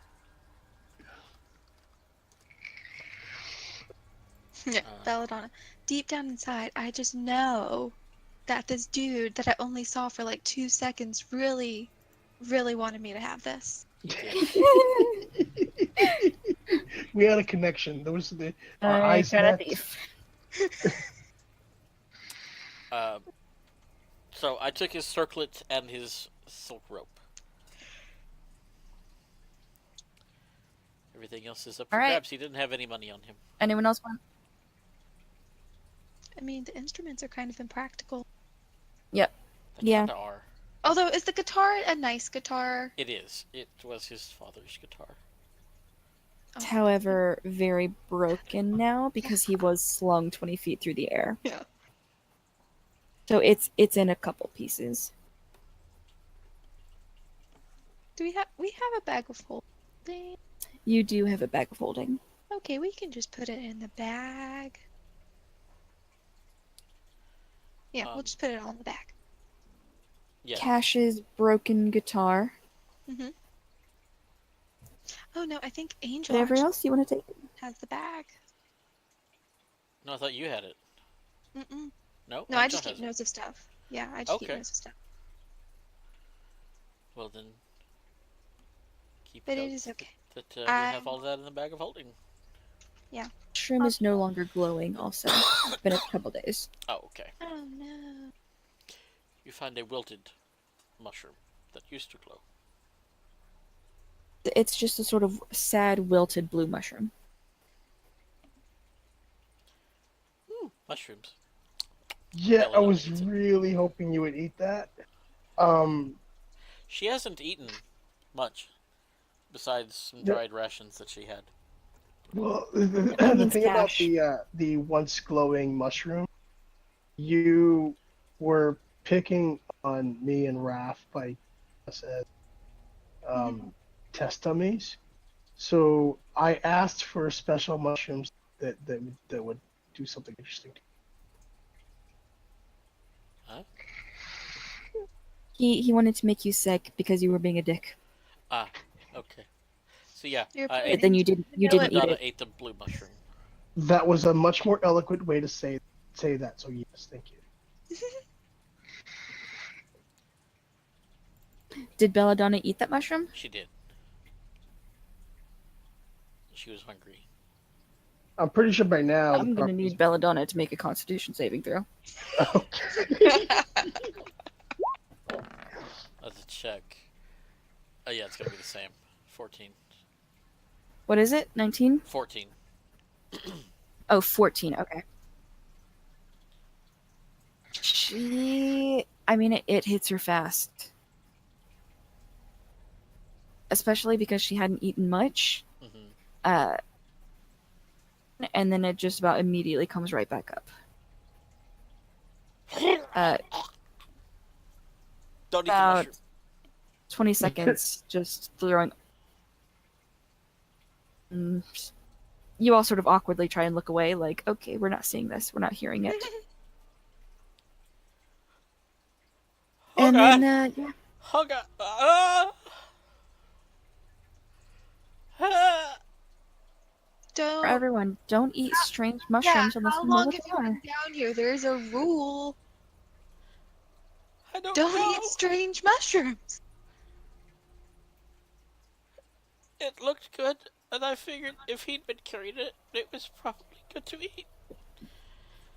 Speaker 3: Yeah, Belladonna. Deep down inside, I just know that this dude that I only saw for like 2 seconds really, really wanted me to have this.
Speaker 4: He did.
Speaker 2: We had a connection. There was our eyes met.
Speaker 4: So I took his circlet and his silk rope. Everything else is up for
Speaker 1: All right.
Speaker 4: grabs. He didn't have any money on him.
Speaker 1: Anyone else want?
Speaker 3: I mean, the instruments are kind of impractical.
Speaker 4: They
Speaker 1: Yeah.
Speaker 4: kinda are.
Speaker 3: Although, is the guitar a nice guitar?
Speaker 4: It is. It was his father's guitar.
Speaker 3: Oh.
Speaker 1: However, very broken now because he was slung 20 feet through the air.
Speaker 3: Yeah.
Speaker 1: So it's in a couple pieces.
Speaker 3: Do we have a bag of holding?
Speaker 1: You do have a bag of holding.
Speaker 3: Okay, we can just put it in the bag. Yeah, we'll
Speaker 4: Um,
Speaker 3: just put it all in the bag.
Speaker 4: Yeah.
Speaker 1: Cash's broken guitar.
Speaker 3: Mm-hmm. Oh no, I think Angel
Speaker 1: Whatever
Speaker 3: actually
Speaker 1: else you want to take?
Speaker 3: has the bag.
Speaker 4: No, I thought you had it.
Speaker 3: Mm-mm.
Speaker 4: No.
Speaker 3: No, I
Speaker 4: Angel
Speaker 3: just keep
Speaker 4: has it.
Speaker 3: notes of stuff. Yeah, I just keep
Speaker 4: Okay.
Speaker 3: notes of stuff.
Speaker 4: Well then, keep
Speaker 3: But it
Speaker 4: note
Speaker 3: is okay.
Speaker 4: that you have
Speaker 3: Um,
Speaker 4: all that in the bag of holding.
Speaker 1: Mushroom is no longer glowing. Also, it's been a couple days.
Speaker 4: Oh, okay.
Speaker 3: Oh no.
Speaker 4: You find a wilted mushroom that used to glow.
Speaker 1: It's just a sort of sad, wilted blue mushroom.
Speaker 4: Mushrooms.
Speaker 2: Yeah, I
Speaker 4: Belladonna
Speaker 2: was
Speaker 4: eats it.
Speaker 2: really hoping you would eat that.
Speaker 4: She hasn't eaten much, besides some
Speaker 2: Yep.
Speaker 4: dried rations that she had.
Speaker 2: Well,
Speaker 1: That
Speaker 2: the
Speaker 1: means
Speaker 2: thing about
Speaker 1: cash.
Speaker 2: the once glowing mushroom, you were picking on me and Raph by us as test dummies. So I asked for special mushrooms that would do something interesting.
Speaker 1: He wanted to make you sick because you were being a dick.
Speaker 4: Ah, okay. So yeah,
Speaker 3: You're
Speaker 4: I
Speaker 3: pretty-
Speaker 1: But then you didn't eat
Speaker 4: Belladonna
Speaker 1: it.
Speaker 4: ate the blue mushroom.
Speaker 2: That was a much more eloquent way to say that. So yes, thank you.
Speaker 1: Did Belladonna eat that mushroom?
Speaker 4: She did. She was hungry.
Speaker 2: I'm pretty sure by now.
Speaker 1: I'm gonna need Belladonna to make a Constitution saving throw.
Speaker 4: Let's check. Oh yeah, it's gonna be the same. 14.
Speaker 1: What is it? 19?
Speaker 4: 14.
Speaker 1: Oh, 14. Okay. I mean, it hits her fast. Especially because she hadn't eaten much.
Speaker 4: Mm-hmm.
Speaker 1: And then it just about immediately comes right back up.
Speaker 4: Don't eat the
Speaker 1: About
Speaker 4: mushroom.
Speaker 1: 20 seconds, just throwing. Mm, you all sort of awkwardly try and look away, like, okay, we're not seeing this, we're not hearing it.
Speaker 4: Oh
Speaker 1: And
Speaker 4: god!
Speaker 1: then, yeah,
Speaker 4: Oh god! Ah!
Speaker 1: for
Speaker 3: Don't.
Speaker 1: everyone, don't eat strange
Speaker 3: Yeah,
Speaker 1: mushrooms unless
Speaker 3: how
Speaker 1: you know
Speaker 3: long
Speaker 1: what
Speaker 3: have
Speaker 1: they
Speaker 3: you been
Speaker 1: are.
Speaker 3: down here? There's a rule.
Speaker 4: I don't
Speaker 3: Don't
Speaker 4: know.
Speaker 3: eat strange mushrooms.
Speaker 4: It looked good, and I figured if he'd been carrying it, it was probably good to eat.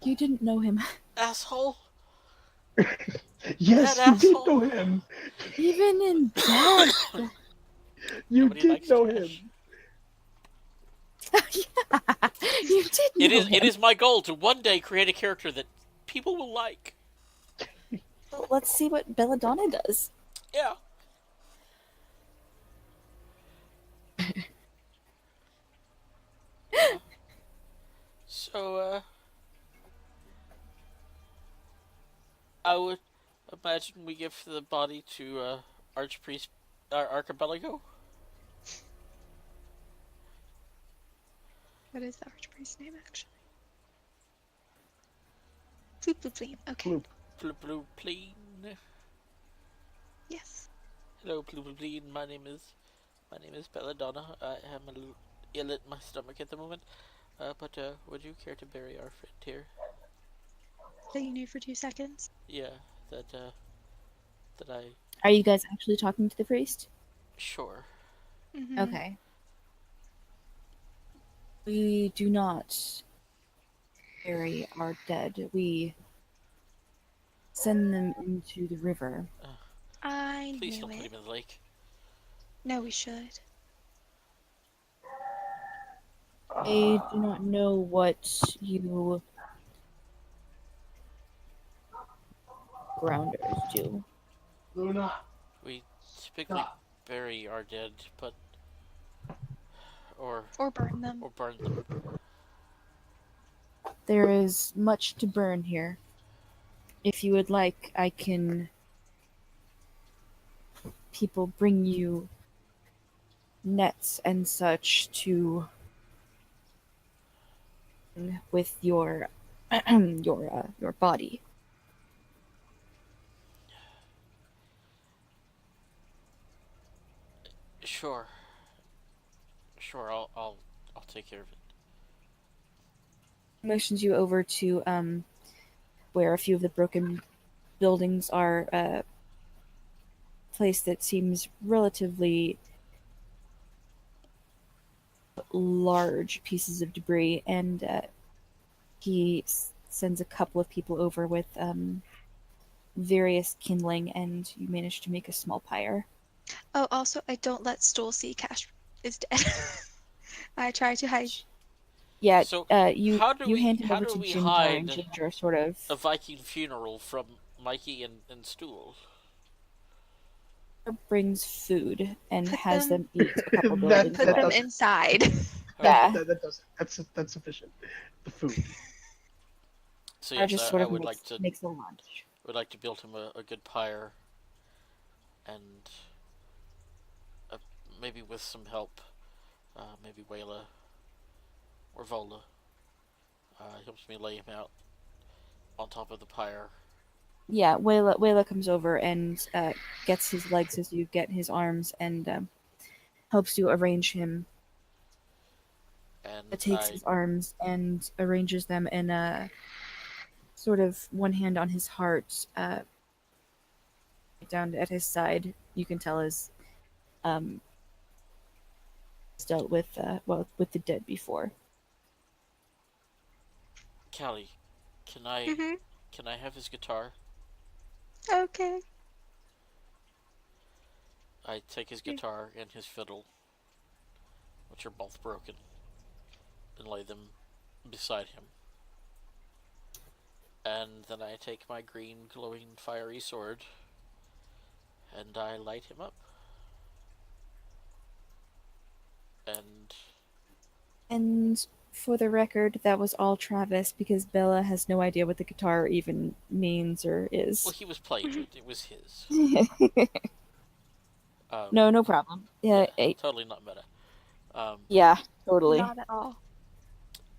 Speaker 1: You didn't know him.
Speaker 4: Asshole.
Speaker 2: Yes,
Speaker 4: That
Speaker 2: you did
Speaker 4: asshole.
Speaker 2: know him.
Speaker 1: Even in death.
Speaker 2: You
Speaker 4: Nobody
Speaker 2: did
Speaker 4: likes
Speaker 2: know
Speaker 4: trash.
Speaker 2: him.
Speaker 1: Yeah, you did know
Speaker 4: It is.
Speaker 1: him.
Speaker 4: It is my goal to one day create a character that people will like.
Speaker 1: Well, let's see what Belladonna does.
Speaker 4: Yeah. So, I would imagine we give the body to Archpriest Archipelago.
Speaker 3: What is the archpriest's name, actually? Floop Floop Fleam. Okay.
Speaker 2: Bloop.
Speaker 4: Blue Pleen.
Speaker 3: Yes.
Speaker 4: Hello, Blue Pleen. My name is Belladonna. I am a little ill at my stomach at the moment. But would you care to bury our friend here?
Speaker 3: That you knew for 2 seconds.
Speaker 4: Yeah, that I
Speaker 1: Are you guys actually talking to the priest?
Speaker 4: sure.
Speaker 3: Mm-hmm.
Speaker 1: Okay. We do not bury our dead. We send them into the river.
Speaker 3: I
Speaker 4: Please
Speaker 3: knew
Speaker 4: don't put
Speaker 3: it.
Speaker 4: him in the lake.
Speaker 3: No, we should.
Speaker 1: I do not know what you grounders do.
Speaker 2: Luna.
Speaker 4: We typically bury our dead, but or
Speaker 3: Or burn them.
Speaker 4: burn them.
Speaker 1: There is much to burn here. If you would like, I can people bring you nets and such to with your your body.
Speaker 4: Sure. Sure, I'll take care of it.
Speaker 1: Motions you over to where a few of the broken buildings are, a place that seems relatively large pieces of debris, and he sends a couple of people over with various kindling, and you manage to make a small pyre.
Speaker 3: Oh, also, I don't let Stool see Cash is dead. I try to hide.
Speaker 1: Yeah,
Speaker 4: So,
Speaker 1: you
Speaker 4: how do
Speaker 1: you
Speaker 4: we-
Speaker 1: hand it
Speaker 4: how
Speaker 1: over
Speaker 4: do
Speaker 1: to
Speaker 4: we
Speaker 1: Ginger, and
Speaker 4: hide
Speaker 1: Ginger sort of
Speaker 4: A Viking funeral from Mikey and Stool.
Speaker 1: brings food and
Speaker 3: Put
Speaker 1: has
Speaker 3: them-
Speaker 1: them eat a couple
Speaker 2: That-
Speaker 1: buildings
Speaker 3: Put
Speaker 2: that
Speaker 3: them
Speaker 1: away.
Speaker 2: does-
Speaker 3: inside.
Speaker 1: Yeah.
Speaker 2: That's sufficient. The food.
Speaker 4: So
Speaker 1: Or
Speaker 4: yes,
Speaker 1: just
Speaker 4: I,
Speaker 1: sort
Speaker 4: I
Speaker 1: of
Speaker 4: would like to
Speaker 1: makes a lunch.
Speaker 4: build him a good pyre, and maybe with some help, maybe Wayla or Vola helps me lay him out on top of the pyre.
Speaker 1: Yeah, Wayla comes over and gets his legs as you get his arms, and helps you arrange him.
Speaker 4: And
Speaker 1: Takes his arms and arranges them in a sort of one hand on his heart, down at his side. You can tell is dealt with with the dead before.
Speaker 4: Callie, can I
Speaker 3: Mm-hmm.
Speaker 4: can I have his guitar?
Speaker 3: Okay.
Speaker 4: I take his guitar and his fiddle, which are both broken, and lay them beside him. And then I take my green glowing fiery sword and I light him up. And
Speaker 1: And For the record, that was all Travis because Bella has no idea what the guitar even means or
Speaker 4: Well,
Speaker 1: is.
Speaker 4: he was playing it. It was his.
Speaker 1: No problem. Yeah,
Speaker 4: Totally not meta.
Speaker 1: yeah, totally.
Speaker 3: Not at all.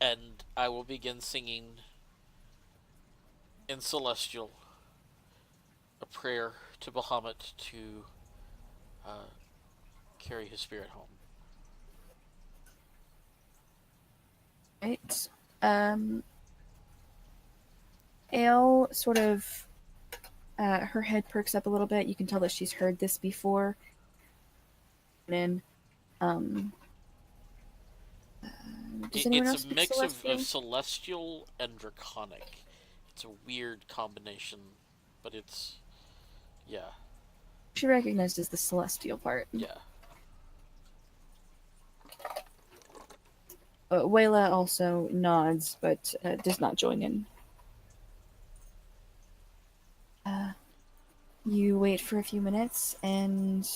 Speaker 4: And I will begin singing in Celestial a prayer to Bahamut to carry his spirit home.
Speaker 1: Right. Ale sort of, her head perks up a little bit. You can tell that she's heard this before. And then, does anyone else
Speaker 4: It's a
Speaker 1: speak
Speaker 4: mix
Speaker 1: Celestial?
Speaker 4: of Celestial and Draconic. It's a weird combination, but it's... yeah.
Speaker 1: She recognized as the Celestial part.
Speaker 4: Yeah.
Speaker 1: Wayla also nods, but does not join in. You wait for a few minutes, and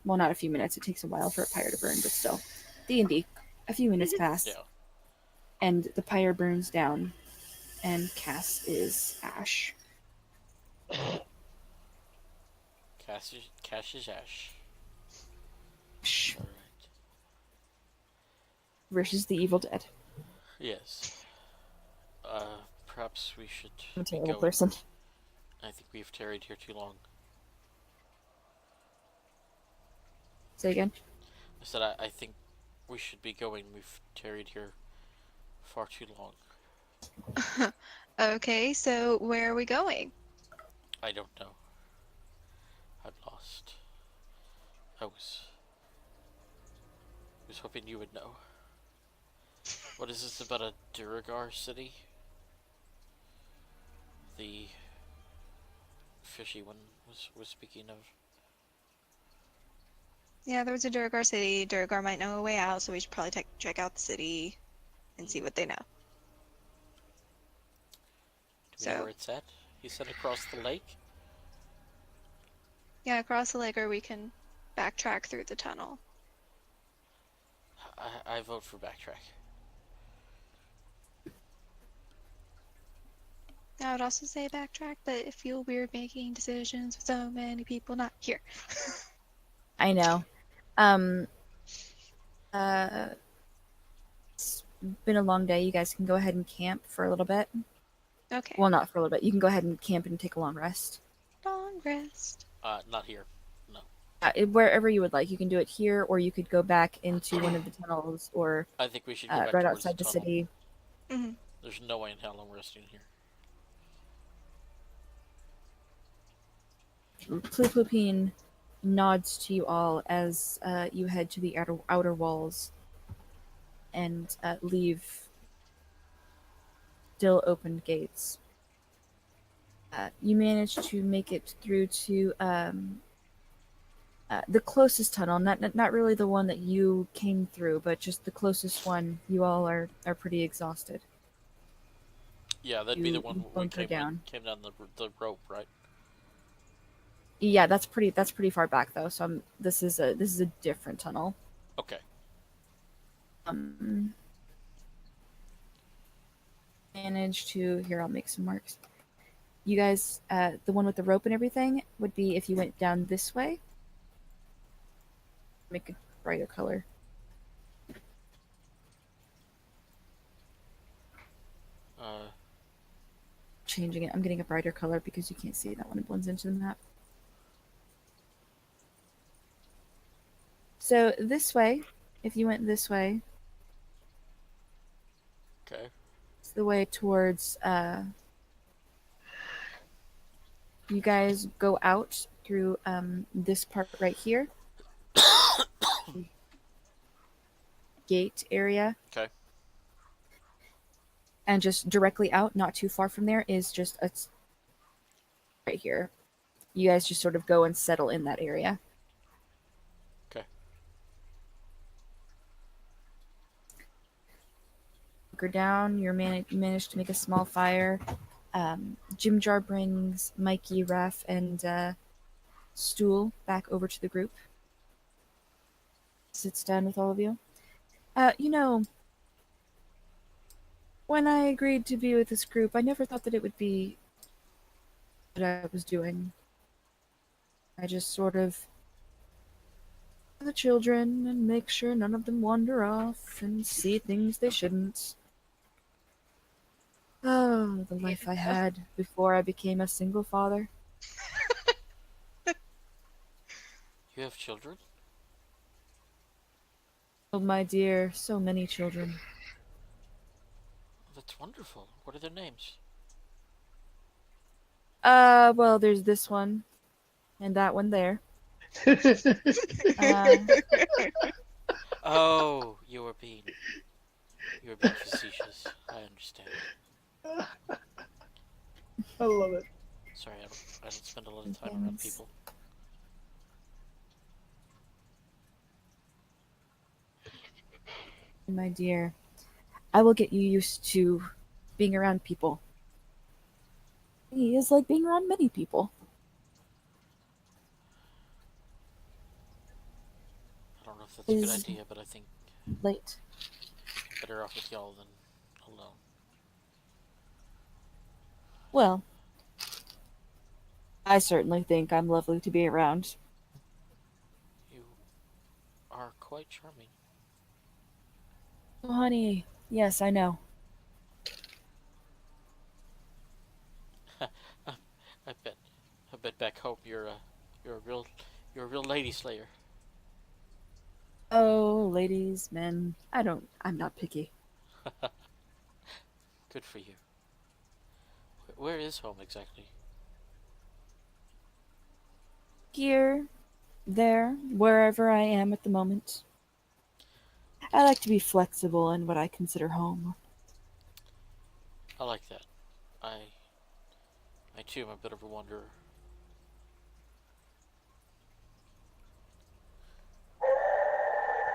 Speaker 1: well, not a few minutes. It takes a while for a pyre to burn, but still, D&D. A few minutes pass,
Speaker 4: Yeah.
Speaker 1: and the pyre burns down, and Cass is ash.
Speaker 4: Cash is ash.
Speaker 1: Ash
Speaker 4: Alright.
Speaker 1: versus the Evil Dead.
Speaker 4: Yes. Perhaps we should
Speaker 1: I'm a
Speaker 4: be
Speaker 1: terrible
Speaker 4: going.
Speaker 1: person.
Speaker 4: I think we've tarried here too long.
Speaker 1: Say again.
Speaker 4: I said I think we should be going. We've tarried here far too long.
Speaker 3: Okay, so where are we going?
Speaker 4: I don't know. I'm lost. I was hoping you would know. What is this about a Duragar city? The fishy one was speaking of.
Speaker 3: Yeah, there was a Duragar city. Duragar might know a way out, so we should probably check out the city and see what they know.
Speaker 4: Do we know
Speaker 3: So-
Speaker 4: where it's at? He said across the lake?
Speaker 3: Yeah, across the lake, or we can backtrack through the tunnel.
Speaker 4: I vote for backtrack.
Speaker 3: I would also say backtrack, but it feel weird making decisions with so many people not here.
Speaker 1: I know. It's been a long day. You guys can go ahead and camp for a little bit.
Speaker 3: Okay.
Speaker 1: Well, not for a little bit. You can go ahead and camp and take a long rest.
Speaker 3: Long rest.
Speaker 4: Not here. No.
Speaker 1: Wherever you would like. You can do it here, or you could go back into one of the tunnels, or
Speaker 4: I think we should go back
Speaker 1: right
Speaker 4: towards
Speaker 1: outside the
Speaker 4: tunnel.
Speaker 1: city.
Speaker 3: Hmm.
Speaker 4: There's no way in hell I'm resting here.
Speaker 1: Plupine nods to you all as you head to the outer walls and leave still open gates. You manage to make it through to the closest tunnel, not really the one that you came through, but just the closest one. You all are pretty exhausted.
Speaker 4: Yeah, that'd be
Speaker 1: You
Speaker 4: the one we
Speaker 1: bunker down.
Speaker 4: came down the rope, right?
Speaker 1: Yeah, that's pretty far back though. So this is a different tunnel.
Speaker 4: Okay.
Speaker 1: Manage to here. I'll make some marks. You guys, the one with the rope and everything would be if you went down this way. Make a brighter color. Changing it. I'm getting a brighter color because you can't see that when it blends into the map. So this way, if you went this way,
Speaker 4: Okay.
Speaker 1: it's the way towards. You guys go out through this part right here. Gate area.
Speaker 4: Okay.
Speaker 1: And just directly out, not too far from there, is just right here. You guys just sort of go and settle in that area.
Speaker 4: Okay.
Speaker 1: Bunker down. You managed to make a small fire. Jim Jar brings Mikey, Raf, and Stool back over to the group. Sits down with all of you. You know, when I agreed to be with this group, I never thought that it would be what I was doing. I just sort of the children and make sure none of them wander off and see things they shouldn't. Oh, the life I had before I became a single father.
Speaker 4: You have children?
Speaker 1: Oh, my dear, so many children.
Speaker 4: That's wonderful. What are their names?
Speaker 1: Well, there's this one and that one there. Uh,
Speaker 4: Oh, you were being facetious. I understand.
Speaker 2: I love it.
Speaker 4: Sorry, I don't spend a lot of time around
Speaker 1: Depends.
Speaker 4: people.
Speaker 1: my dear, I will get you used to being around people. He is like being around many people.
Speaker 4: I don't know if that's a good
Speaker 1: Is
Speaker 4: idea, but I think
Speaker 1: late.
Speaker 4: I'm better off with y'all than alone.
Speaker 1: Well, I certainly think I'm lovely to be around.
Speaker 4: You are quite charming.
Speaker 1: Oh, honey, yes, I know.
Speaker 4: I bet. I bet back home you're a real lady slayer.
Speaker 1: Oh, ladies, men, I'm not picky.
Speaker 4: Good for you. Where is home exactly?
Speaker 1: Here, there, wherever I am at the moment. I like to be flexible in what I consider home.
Speaker 4: I like that. I too am a bit of a wanderer.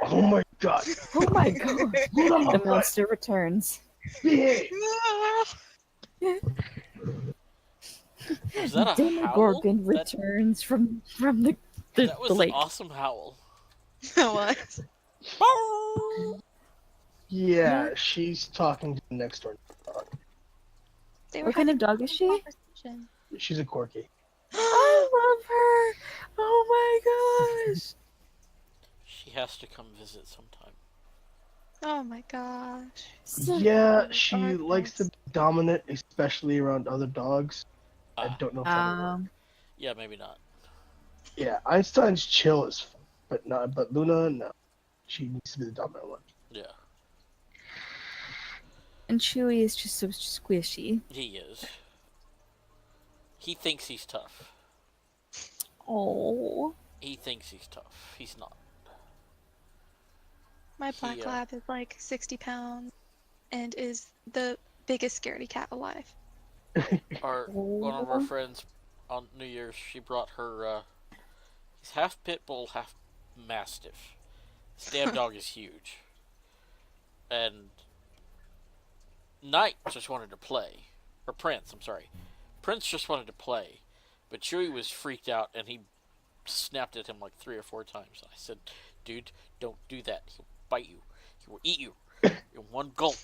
Speaker 2: Oh my god.
Speaker 1: Oh my god!
Speaker 2: Oh my
Speaker 1: The
Speaker 2: god.
Speaker 1: monster returns.
Speaker 2: Big.
Speaker 4: Was that a howl?
Speaker 1: Demogorgon returns from the
Speaker 4: That was an
Speaker 1: lake.
Speaker 4: awesome howl.
Speaker 3: What?
Speaker 2: Yeah,
Speaker 1: What?
Speaker 2: she's talking to the next door dog.
Speaker 3: They
Speaker 1: What kind of dog is she?
Speaker 3: conversation.
Speaker 2: She's a corky.
Speaker 1: I love her! Oh my gosh!
Speaker 4: She has to come visit sometime.
Speaker 3: Oh my gosh.
Speaker 1: So
Speaker 2: Yeah,
Speaker 3: Oh,
Speaker 2: she
Speaker 3: our
Speaker 2: likes to
Speaker 3: pets.
Speaker 2: be dominant, especially around other dogs. I
Speaker 4: Ah,
Speaker 2: don't know if that'll work.
Speaker 4: yeah, maybe not.
Speaker 2: Yeah, Einstein's chill as fuck, but Luna, no. She needs to be the dominant one.
Speaker 4: Yeah,
Speaker 1: And Chewie is just so squishy.
Speaker 4: he is. He thinks he's tough.
Speaker 1: Oh.
Speaker 4: He thinks he's tough. He's not.
Speaker 3: My black
Speaker 4: He,
Speaker 3: lab is like 60 pounds and is the biggest scaredy cat alive.
Speaker 4: one of our friends on New Year's, she brought her. He's half pit bull, half mastiff. This damn dog is huge. And Knight just wanted to play, or Prince. I'm sorry, Prince just wanted to play, but Chewie was freaked out and he snapped at him like 3 or 4 times. I said, "Dude, don't do that. He'll bite you. He will eat you in one gulp."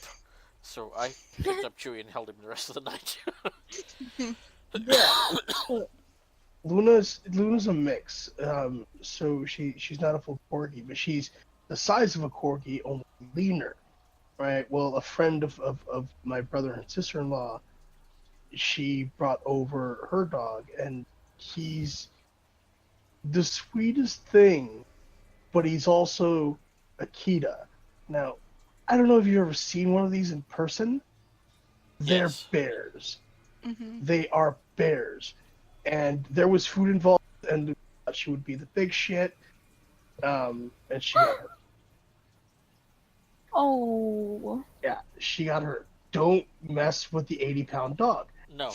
Speaker 4: So I picked up Chewie and held him the rest of the night.
Speaker 2: Yeah. Luna's a mix. So she's not a full corgi, but she's the size of a corgi, only leaner. Right. Well, a friend of my brother and sister-in-law, she brought over her dog, and he's the sweetest thing, but he's also Akita. Now, I don't know if you've ever seen one of these in person. They're
Speaker 4: Yes.
Speaker 2: bears.
Speaker 3: Mm-hmm.
Speaker 2: They are bears. And there was food involved, and she would be the big shit. And she got hurt.
Speaker 1: Oh.
Speaker 2: Yeah, she got hurt. Don't mess with the 80-pound dog.
Speaker 4: No,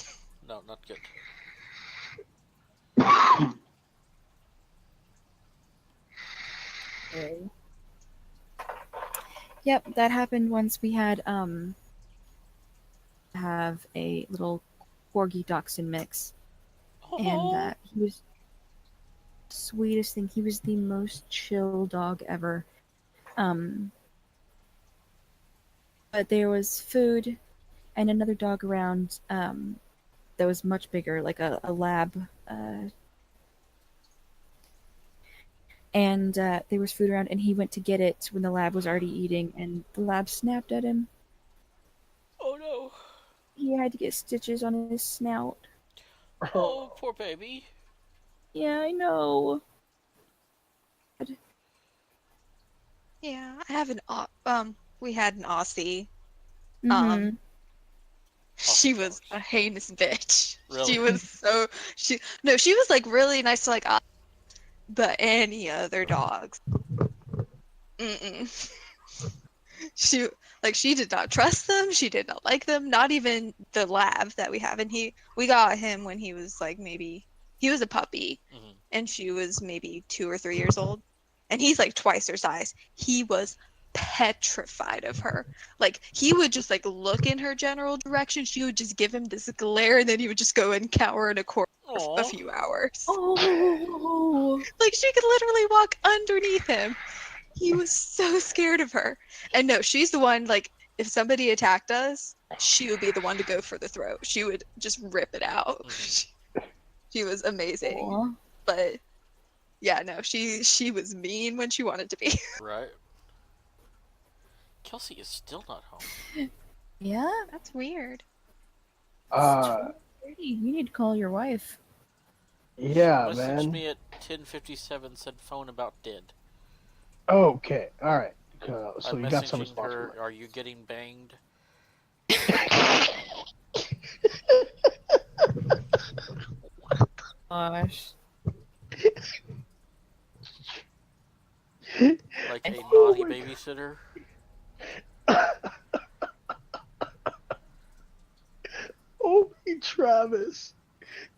Speaker 4: not good.
Speaker 1: Okay. Yep, that happened once we had have a little corgi dachshund mix, and he was the sweetest thing. He was the most chill dog ever. Um, but there was food and another dog around that was much bigger, like a lab. And there was food around, and he went to get it when the lab was already eating, and the lab snapped at him.
Speaker 4: Oh no.
Speaker 1: He had to get stitches on his snout.
Speaker 4: Oh, poor baby.
Speaker 1: Yeah, I know.
Speaker 3: Yeah, I have we had an Aussie.
Speaker 1: Mm-hmm.
Speaker 3: She was a heinous bitch.
Speaker 4: Really?
Speaker 3: She was so she was like really nice to like us, but any other dogs. Mm-mm. She did not trust them. She did not like them. Not even the lab that we have. And we got him when he was like he was a puppy,
Speaker 4: Mhm.
Speaker 3: and she was maybe 2 or 3 years old, and he's like twice her size. He was petrified of her. Like he would just like look in her general direction. She would just give him this glare, and then he would just go and cower in a corner for a
Speaker 4: Aw.
Speaker 3: few hours.
Speaker 1: Oh.
Speaker 3: Like she could literally walk underneath him. He was so scared of her. And no, she's the one, like, if somebody attacked us, she would be the one to go for the throat. She would just rip it out.
Speaker 4: Mhm.
Speaker 3: She was amazing.
Speaker 1: Aw.
Speaker 3: But yeah, no, she was mean when she wanted to be.
Speaker 4: Right. Kelsey is still not home.
Speaker 1: Yeah?
Speaker 3: That's weird.
Speaker 2: Uh,
Speaker 1: You need to call your wife.
Speaker 2: yeah,
Speaker 4: Messaged
Speaker 2: man.
Speaker 4: me at 10:57. Said phone about dead.
Speaker 2: Okay, all right. So
Speaker 4: I'm
Speaker 2: you got some
Speaker 4: messaging
Speaker 2: response
Speaker 4: her.
Speaker 2: from
Speaker 4: Are you getting banged?
Speaker 1: Gosh.
Speaker 4: Like a
Speaker 2: Oh
Speaker 4: naughty
Speaker 2: my
Speaker 4: babysitter?
Speaker 2: Oh, Travis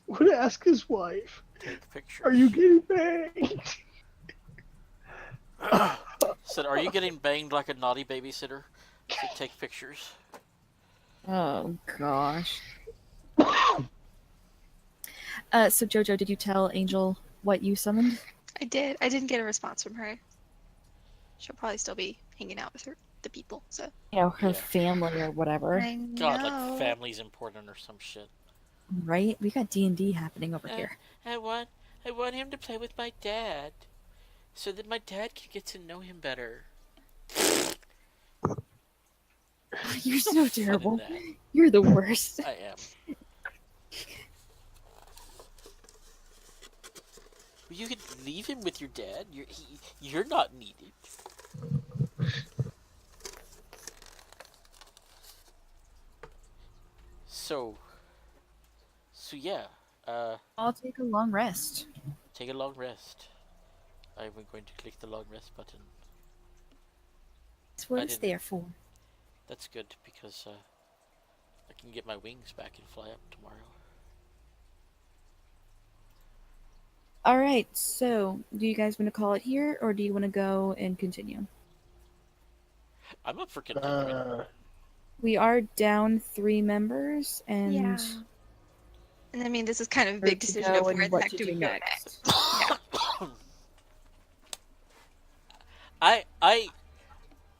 Speaker 2: would ask his wife,
Speaker 4: Take pictures.
Speaker 2: "Are you getting banged?"
Speaker 4: Said, are you getting banged like a naughty babysitter? Said, take pictures.
Speaker 1: Oh gosh. So Jojo, did you tell Angel what you summoned?
Speaker 3: I did. I didn't get a response from her. She'll probably still be hanging out with the people, so.
Speaker 1: You know, her
Speaker 4: Yeah.
Speaker 1: family or whatever.
Speaker 3: I know.
Speaker 4: God, like family's important or some shit.
Speaker 1: Right? We got D&D happening over here.
Speaker 4: I want him to play with my dad, so that my dad can get to know him better.
Speaker 1: You're so
Speaker 4: Fun in
Speaker 1: terrible.
Speaker 4: that.
Speaker 1: You're the worst.
Speaker 4: I am. You could leave him with your dad. You're not needed. So yeah.
Speaker 1: I'll take a long rest.
Speaker 4: Take a long rest. I'm going to click the long rest button.
Speaker 1: That's what
Speaker 4: I
Speaker 1: it's
Speaker 4: didn't-
Speaker 1: there for.
Speaker 4: That's good because I can get my wings back and fly up tomorrow.
Speaker 1: Alright, so do you guys want to call it here or do you want to go and continue?
Speaker 4: I'm up for continuing.
Speaker 1: We are down 3 members and
Speaker 3: Yeah. And I mean, this is kind of a
Speaker 1: where
Speaker 3: big
Speaker 1: to
Speaker 3: decision
Speaker 1: go
Speaker 3: of where
Speaker 1: and
Speaker 3: the
Speaker 1: what
Speaker 3: heck
Speaker 1: to
Speaker 3: do
Speaker 1: do
Speaker 3: we go
Speaker 1: next.
Speaker 4: I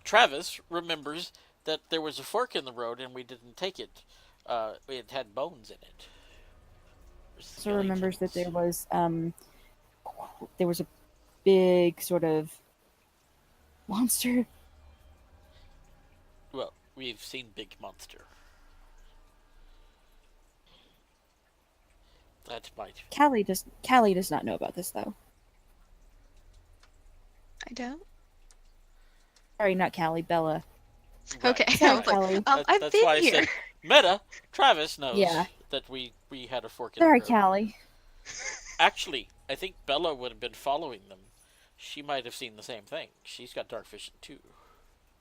Speaker 4: Travis remembers that there was a fork in the road and we didn't take it. It had bones in it.
Speaker 1: So remembers that there was a big sort of monster.
Speaker 4: Well, we've seen Big Monster. That might.
Speaker 1: Callie does not know about this though.
Speaker 3: I don't.
Speaker 1: Sorry, not Callie, Bella.
Speaker 3: Okay.
Speaker 1: Sorry,
Speaker 3: I was like,
Speaker 1: Callie.
Speaker 3: I've
Speaker 4: That's
Speaker 3: been
Speaker 4: why I
Speaker 3: here.
Speaker 4: said Meta. Travis knows
Speaker 1: Yeah.
Speaker 4: that we had a fork in
Speaker 1: Sorry,
Speaker 4: the road.
Speaker 1: Callie.
Speaker 4: Actually, I think Bella would have been following them. She might have seen the same thing. She's got dark vision too.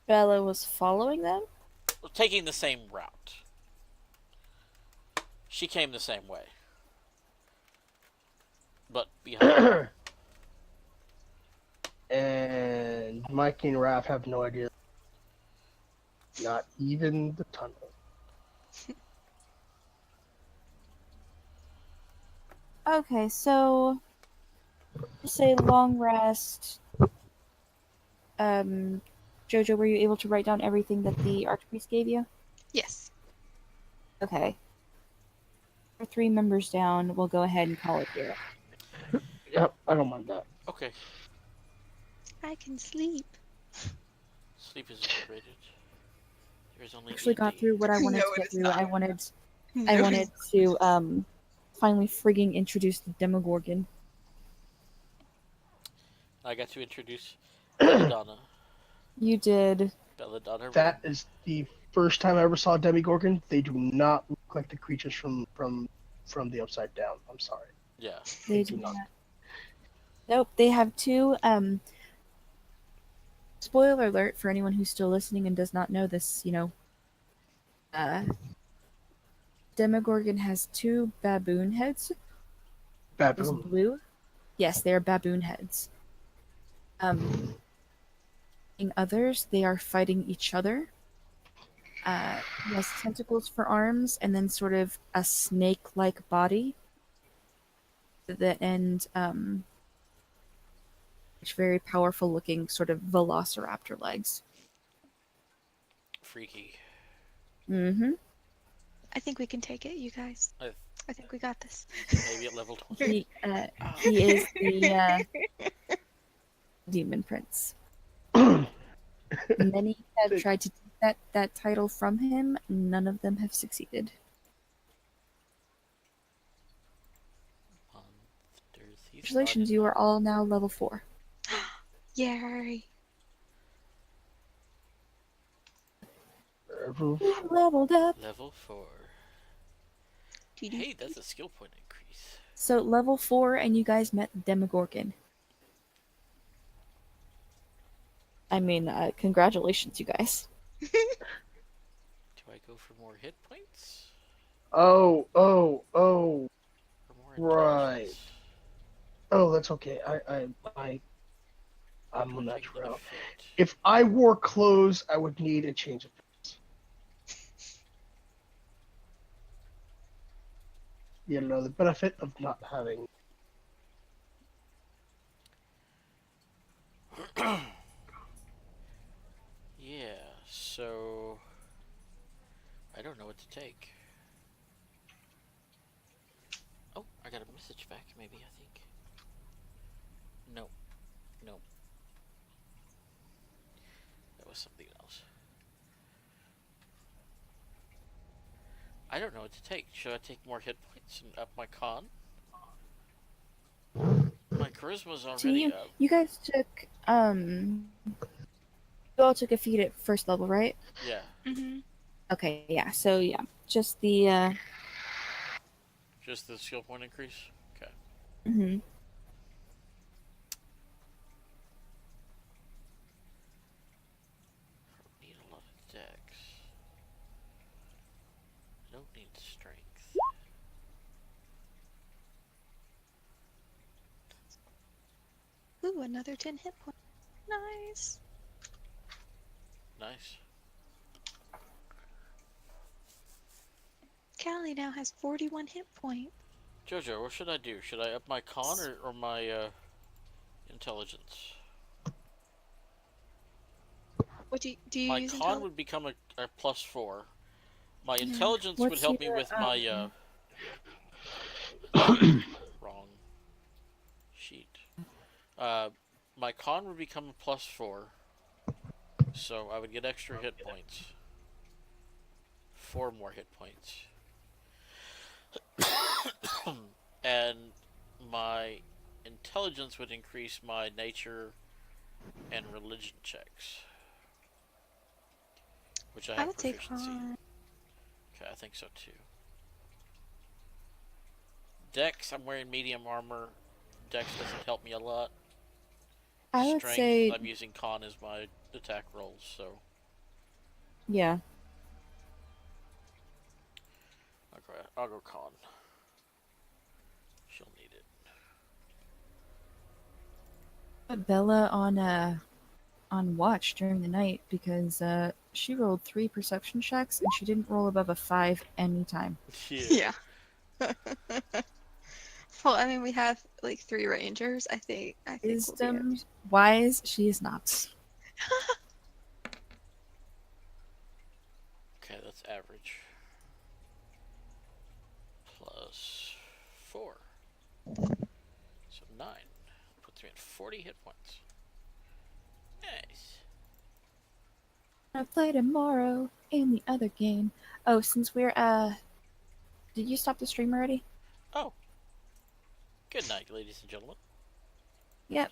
Speaker 1: Bella was following them?
Speaker 4: Well, taking the same route. She came the same way. But behind.
Speaker 2: And Mikey and Raph have no idea. Not even the tunnel.
Speaker 1: Okay, so just say long rest. Jojo, were you able to write down everything that the Archpriest gave you?
Speaker 3: Yes.
Speaker 1: Okay. For 3 members down, we'll go ahead and call it here.
Speaker 2: Yep, I don't mind that.
Speaker 4: Okay.
Speaker 3: I can sleep.
Speaker 4: Sleep is overrated. There's only
Speaker 1: Actually got
Speaker 4: D&D.
Speaker 1: through what I wanted
Speaker 3: No,
Speaker 1: to
Speaker 3: it
Speaker 1: get
Speaker 3: is
Speaker 1: through.
Speaker 3: not.
Speaker 1: I wanted
Speaker 3: No,
Speaker 1: to finally frigging introduce the Demogorgon.
Speaker 4: I got to introduce Belladonna.
Speaker 1: You did.
Speaker 4: Belladonna.
Speaker 2: That is the first time I ever saw Demigorgon. They do not look like the creatures from the Upside Down. I'm sorry.
Speaker 4: Yeah.
Speaker 1: They
Speaker 2: do
Speaker 1: do
Speaker 2: not.
Speaker 1: not. Nope, they have 2 spoiler alert for anyone who's still listening and does not know this, Demogorgon has 2 baboon heads. Is
Speaker 2: Baboon.
Speaker 1: blue. Yes, they are baboon heads. In others, they are fighting each other. He has tentacles for arms and then sort of a snake-like body. Which very powerful looking sort of velociraptor legs.
Speaker 4: Freaky.
Speaker 1: Mm-hmm.
Speaker 3: I think we can take it, you guys. I think we got this.
Speaker 4: Maybe at level 20.
Speaker 1: He is the demon prince. Many have tried to take that title from him. None of them have succeeded. Congratulations, you are all now level 4.
Speaker 3: Yay.
Speaker 1: Leveled up.
Speaker 4: Level 4. Hey, that's a skill point increase.
Speaker 1: So level 4, and you guys met Demogorgon. I mean, congratulations, you guys.
Speaker 4: Do I go for more hit points?
Speaker 2: Oh,
Speaker 4: Or more
Speaker 2: right.
Speaker 4: intelligence?
Speaker 2: oh, that's okay. I'm a
Speaker 4: Would take
Speaker 2: natural.
Speaker 4: benefit.
Speaker 2: If I wore clothes, I would need a change of clothes. You know, the benefit of not having.
Speaker 4: Yeah, so I don't know what to take. Oh, I got a message back, maybe, I think. No. No. That was something else. I don't know what to take. Should I take more hit points and up my con? My charisma's
Speaker 1: So
Speaker 4: already
Speaker 1: you,
Speaker 4: up.
Speaker 1: you guys took, you all took a feat at first level, right?
Speaker 4: Yeah.
Speaker 3: Mm-hmm.
Speaker 1: Okay, yeah, so yeah, just the,
Speaker 4: Just the skill point increase? Okay.
Speaker 1: mhm.
Speaker 4: Need a lot of dex. I don't need strength.
Speaker 3: Ooh, another 10 hit points. Nice.
Speaker 4: Nice.
Speaker 3: Callie now has 41 hit points.
Speaker 4: Jojo, what should I do? Should I up my con or my intelligence?
Speaker 3: What do you
Speaker 4: My
Speaker 3: use
Speaker 4: con
Speaker 3: intelligence?
Speaker 4: would become a +4. My intelligence
Speaker 1: What's
Speaker 4: would help me
Speaker 1: your,
Speaker 4: with my wrong sheet. My con would become a +4, so I would get extra hit points. 4 more hit points. And my intelligence would increase my nature and religion checks, which I
Speaker 3: I
Speaker 4: have
Speaker 3: would take
Speaker 4: proficiency.
Speaker 3: on.
Speaker 4: Okay, I think so too. Dex, I'm wearing medium armor. Dex doesn't help me a lot.
Speaker 1: I would
Speaker 4: Strength,
Speaker 1: say,
Speaker 4: I'm using con as my attack rolls, so
Speaker 1: yeah.
Speaker 4: I'll go con. She'll need it.
Speaker 1: Put Bella on watch during the night because she rolled 3 perception checks and she didn't roll above a 5 anytime.
Speaker 3: Yeah. Well, I mean, we have like 3 rangers. I think we'll be
Speaker 1: Wisdom wise, she is not.
Speaker 4: That's average. Plus 4. So 9. Puts me at 40 hit points. Nice.
Speaker 1: I play tomorrow in the other game. Oh, since we're did you stop the stream already?
Speaker 4: Oh. Good night, ladies and gentlemen.
Speaker 1: Yep.